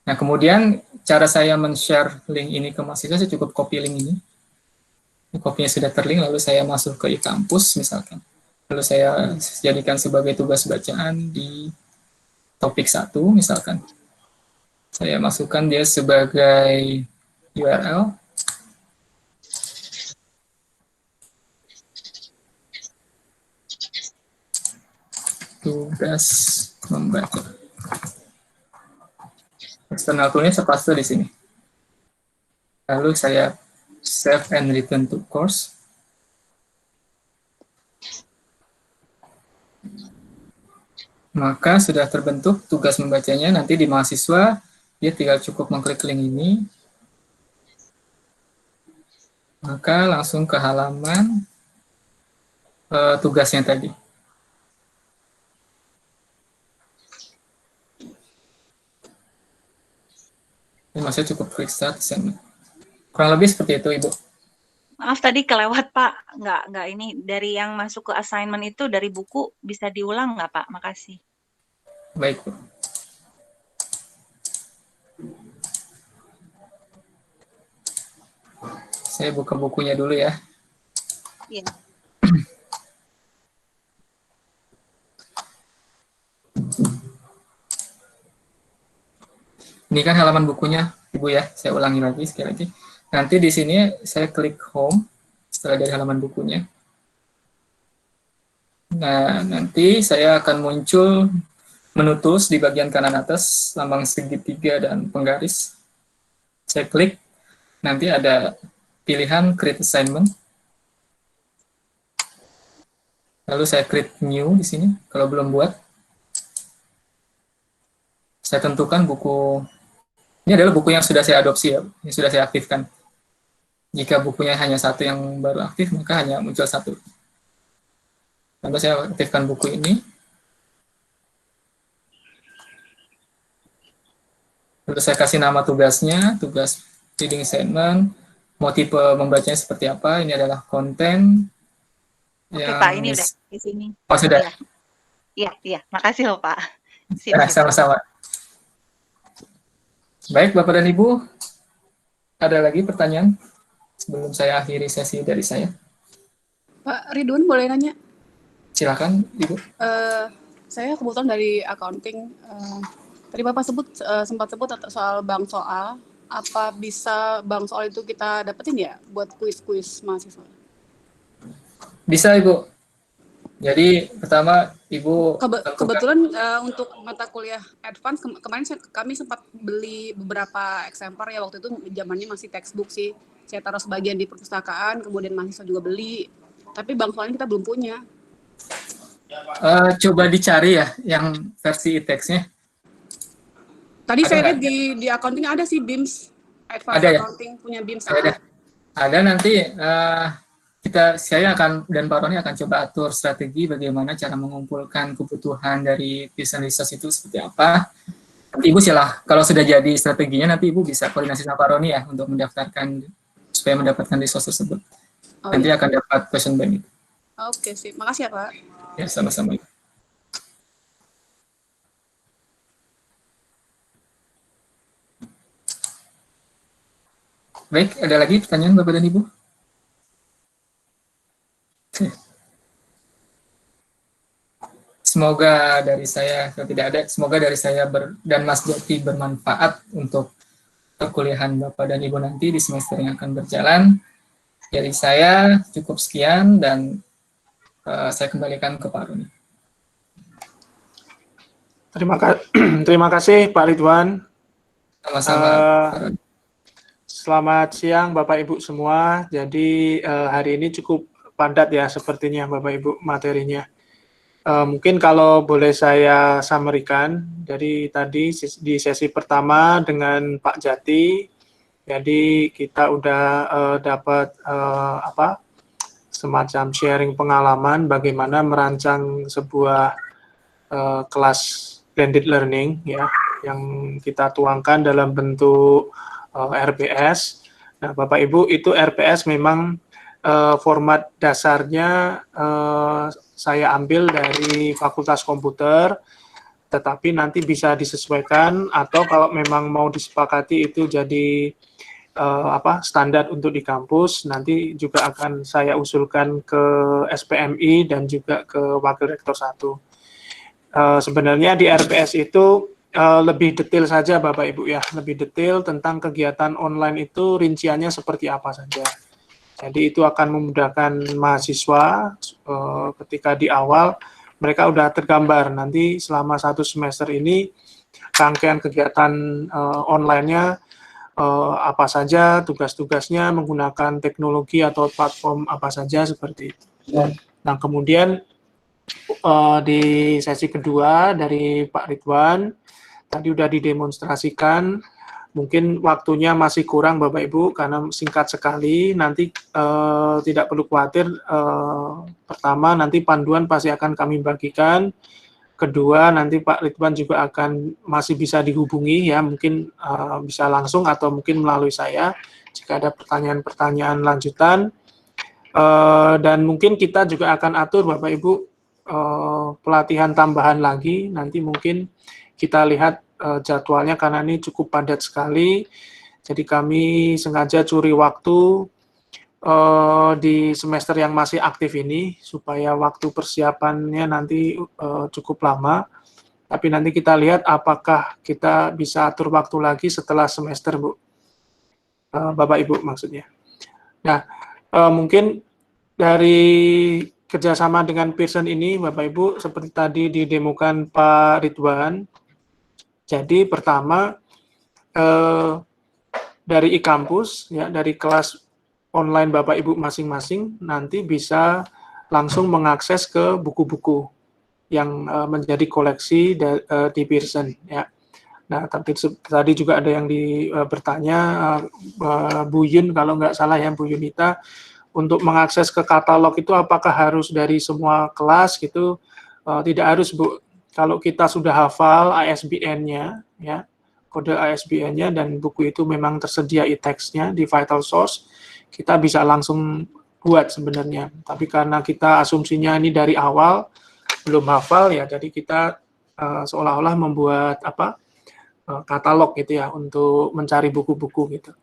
Nah, kemudian cara saya men-share link ini ke mahasiswa, saya cukup copy link ini. Kopinya sudah terlink, lalu saya masuk ke e-kampus misalkan. Lalu saya jadikan sebagai tugas bacaan di topik 1 misalkan. Saya masukkan dia sebagai URL. Tugas membaca. External tool-nya saya paste di sini. Lalu saya save and return to course. Maka sudah terbentuk tugas membacanya. Nanti di mahasiswa, dia tinggal cukup mengklik link ini. Maka langsung ke halaman tugasnya tadi. Ini masih cukup klik start assignment. Kurang lebih seperti itu, Ibu. Maaf tadi kelewat Pak, nggak ini dari yang masuk ke assignment itu dari buku bisa diulang nggak Pak? Makasih. Baik, Bu. Saya buka bukunya dulu ya. Iya. Ini kan halaman bukunya, Ibu ya. Saya ulangi lagi sekali lagi. Nanti di sini saya klik home setelah dari halaman bukunya. Nah, nanti saya akan muncul menu tools di bagian kanan atas, lambang segitiga dan penggaris. Saya klik, nanti ada pilihan create assignment. Lalu saya create new di sini, kalau belum buat. Saya tentukan buku, ini adalah buku yang sudah saya adopsi ya, yang sudah saya aktifkan. Jika bukunya hanya satu yang baru aktif, maka hanya muncul satu. Lalu saya aktifkan buku ini. Lalu saya kasih nama tugasnya, tugas reading assignment, mau tipe membacanya seperti apa, ini adalah konten. Oke Pak, ini udah di sini. Oh sudah? Iya, makasih loh Pak. Sama-sama. Baik, Bapak dan Ibu, ada lagi pertanyaan sebelum saya akhiri sesi dari saya? Pak Ridwan, boleh nanya? Silakan, Ibu. Saya kebetulan dari accounting. Tadi Bapak sempat sebut soal bank soal. Apa bisa bank soal itu kita dapetin ya buat kuis-kuis mahasiswa? Bisa, Ibu. Jadi pertama Ibu kebetulan untuk mata kuliah advance kemarin kami sempat beli beberapa eksemplar ya, waktu itu zamannya masih textbook sih. Saya taruh sebagian di perpustakaan, kemudian mahasiswa juga beli. Tapi bank soalnya kita belum punya. Coba dicari ya yang versi e-text-nya. Tadi saya lihat di accounting ada sih BIMS. Advance ada accounting ya? punya BIMS. Ada nanti saya akan dan Pak Roni akan coba atur strategi bagaimana cara mengumpulkan kebutuhan dari Pearson Research itu seperti apa. Nanti Ibu kalau sudah jadi strateginya nanti Ibu bisa koordinasi sama Pak Roni ya untuk mendaftarkan supaya mendapatkan resource tersebut. Nanti akan dapat question bank itu. Oke, sip. Makasih ya Pak. Ya, sama-sama. Baik, ada lagi pertanyaan Bapak dan Ibu? Semoga dari saya, kalau tidak ada, semoga dari saya dan Mas Jati bermanfaat untuk perkuliahan Bapak dan Ibu nanti di semester yang akan berjalan. Dari saya cukup sekian dan saya kembalikan ke Pak Roni. Terima kasih Pak Ridwan. Sama-sama. Selamat siang Bapak Ibu semua. Jadi hari ini cukup padat ya sepertinya Bapak Ibu materinya. Mungkin kalau boleh saya summary-kan, dari tadi di sesi pertama dengan Pak Jati, jadi kita udah dapat semacam sharing pengalaman bagaimana merancang sebuah kelas blended learning ya, yang kita tuangkan dalam bentuk RPS. Nah, Bapak Ibu, itu RPS memang format dasarnya saya ambil dari Fakultas Komputer, tetapi nanti bisa disesuaikan atau kalau memang mau disepakati itu jadi standar untuk di kampus, nanti juga akan saya usulkan ke SPMI dan juga ke Wakil Rektor 1. Sebenarnya di RPS itu lebih detail saja Bapak Ibu ya, lebih detail tentang kegiatan online itu rinciannya seperti apa saja. Jadi itu akan memudahkan mahasiswa ketika di awal mereka udah tergambar nanti selama 1 semester ini rangkaian kegiatan online-nya apa saja, tugas-tugasnya menggunakan teknologi atau platform apa saja seperti itu. Nah kemudian di sesi kedua dari Pak Ridwan tadi udah didemonstrasikan, mungkin waktunya masih kurang Bapak Ibu karena singkat sekali, nanti tidak perlu khawatir, pertama nanti panduan pasti akan kami bagikan, kedua nanti Pak Ridwan juga akan masih bisa dihubungi ya, mungkin bisa langsung atau mungkin melalui saya jika ada pertanyaan-pertanyaan lanjutan, dan mungkin kita juga akan atur Bapak Ibu pelatihan tambahan lagi. Nanti mungkin kita lihat jadwalnya karena ini cukup padat sekali. Jadi kami sengaja curi waktu di semester yang masih aktif ini supaya waktu persiapannya nanti cukup lama. Tapi nanti kita lihat apakah kita bisa atur waktu lagi setelah semester, Bu. Bapak Ibu maksudnya. Nah, mungkin dari kerjasama dengan Pearson ini, Bapak Ibu, seperti tadi didemokan Pak Ridwan. Jadi pertama dari e-kampus, ya, dari kelas online Bapak Ibu masing-masing nanti bisa langsung mengakses ke buku-buku yang menjadi koleksi di Pearson, ya. Nah, tadi juga ada yang bertanya, Bu Yun, kalau nggak salah ya, Bu Yunita, untuk mengakses ke katalog itu apakah harus dari semua kelas gitu? Tidak harus, Bu. Kalau kita sudah hafal ISBN-nya, ya, kode ISBN-nya, dan buku itu memang tersedia e-text-nya di Vital Source, kita bisa langsung buat sebenarnya. Tapi karena kita asumsinya ini dari awal, belum hafal ya, jadi kita seolah-olah membuat katalog gitu ya untuk mencari buku-buku gitu.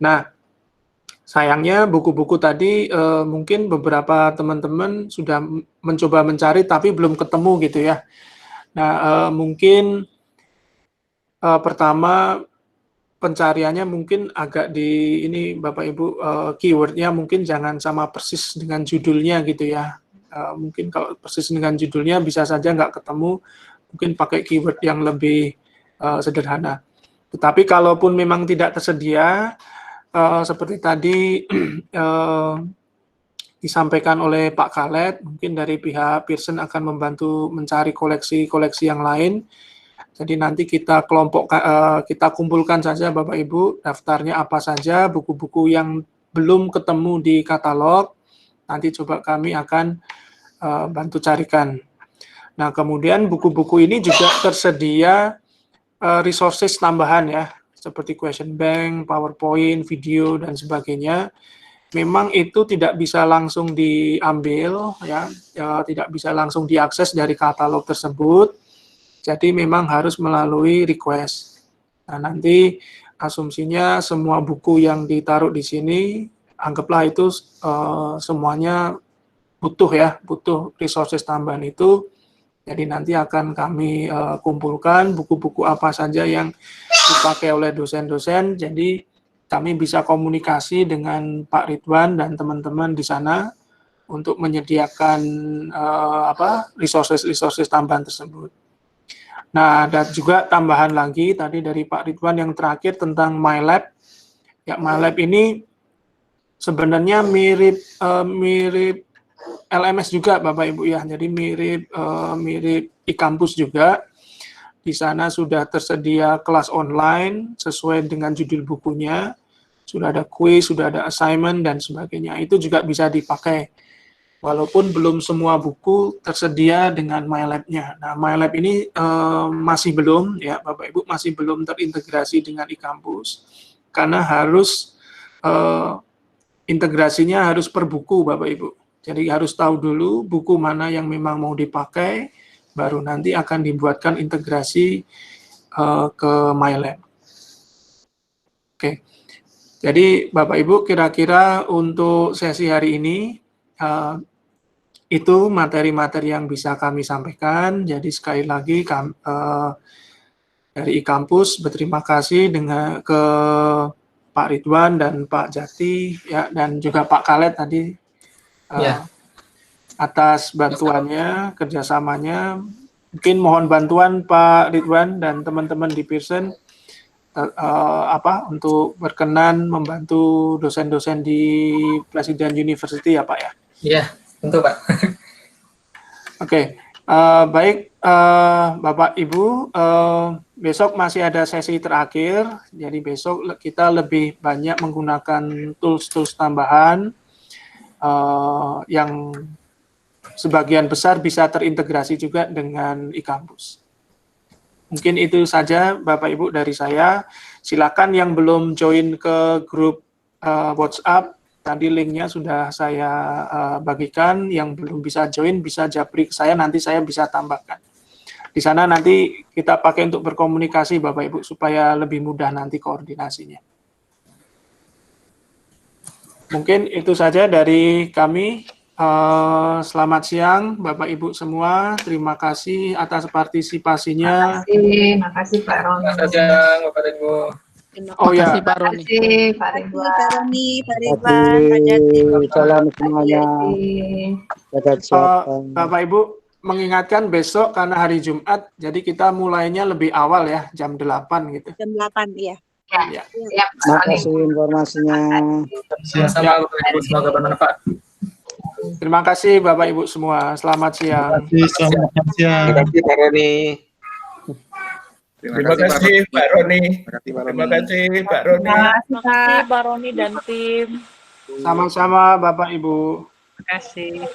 Nah, sayangnya buku-buku tadi mungkin beberapa teman-teman sudah mencoba mencari tapi belum ketemu gitu ya. Nah, mungkin pertama pencariannya mungkin agak ini Bapak Ibu, keywordnya mungkin jangan sama persis dengan judulnya gitu ya. Mungkin kalau persis dengan judulnya bisa saja nggak ketemu, mungkin pakai keyword yang lebih sederhana. Tetapi kalaupun memang tidak tersedia, seperti tadi disampaikan oleh Pak Khaled, mungkin dari pihak Pearson akan membantu mencari koleksi-koleksi yang lain. Jadi nanti kita kita kumpulkan saja Bapak Ibu daftarnya apa saja, buku-buku yang belum ketemu di katalog, nanti coba kami akan bantu carikan. Nah, kemudian buku-buku ini juga tersedia resources tambahan ya, seperti question bank, PowerPoint, video, dan sebagainya. Memang itu tidak bisa langsung diambil, ya, tidak bisa langsung diakses dari katalog tersebut. Jadi memang harus melalui request. Nah, nanti asumsinya semua buku yang ditaruh di sini, anggaplah itu semuanya butuh resources tambahan itu. Jadi nanti akan kami kumpulkan buku-buku apa saja yang dipakai oleh dosen-dosen. Jadi kami bisa komunikasi dengan Pak Ridwan dan teman-teman di sana untuk menyediakan resources tambahan tersebut. Nah, ada juga tambahan lagi tadi dari Pak Ridwan yang terakhir tentang MyLab. Ya, MyLab ini sebenarnya mirip LMS juga Bapak Ibu ya, jadi mirip e-kampus juga. Di sana sudah tersedia kelas online sesuai dengan judul bukunya, sudah ada quiz, sudah ada assignment dan sebagainya. Itu juga bisa dipakai. Walaupun belum semua buku tersedia dengan MyLab-nya. Nah, MyLab ini masih belum ya Bapak Ibu, masih belum terintegrasi dengan e-kampus karena harus integrasinya harus per buku Bapak Ibu. Jadi harus tahu dulu buku mana yang memang mau dipakai, baru nanti akan dibuatkan integrasi ke MyLab. Oke, jadi Bapak Ibu kira-kira untuk sesi hari ini itu materi-materi yang bisa kami sampaikan. Jadi sekali lagi dari e-kampus berterima kasih ke Pak Ridwan dan Pak Jati ya, dan juga Pak Khaled tadi. Atas bantuannya, kerjasamanya. Mungkin mohon bantuan Pak Ridwan dan teman-teman di Pearson untuk berkenan membantu dosen-dosen di Presiden University ya Pak ya. Iya, tentu Pak. Oke, baik Bapak Ibu, besok masih ada sesi terakhir. Jadi besok kita lebih banyak menggunakan tools-tools tambahan yang sebagian besar bisa terintegrasi juga dengan e-kampus. Mungkin itu saja Bapak Ibu dari saya. Silakan yang belum join ke grup WhatsApp, Tadi linknya sudah saya bagikan, yang belum bisa join bisa japri ke saya, nanti saya bisa tambahkan. Di sana nanti kita pakai untuk berkomunikasi Bapak Ibu supaya lebih mudah nanti koordinasinya. Mungkin itu saja dari kami. Selamat siang Bapak Ibu semua. Terima kasih atas partisipasinya. Terima kasih Pak Roni. Selamat siang Bapak Ibu. Oh ya. Terima kasih Pak Ridwan. Pak Roni, Pak Ridwan, Pak Jati. Salam semuanya. Jaga kesehatan. Bapak Ibu mengingatkan besok karena hari Jumat, jadi kita mulainya lebih awal ya, jam 8 gitu. Jam 8, iya. Ya. Terima kasih informasinya. Sama-sama Bapak Ibu, semoga bermanfaat. Terima kasih Bapak Ibu semua. Selamat siang. Selamat siang. Terima kasih Pak Roni. Terima kasih Pak Roni. Terima kasih Pak Roni. Terima kasih Pak Roni dan tim. Sama-sama Bapak Ibu. Terima kasih.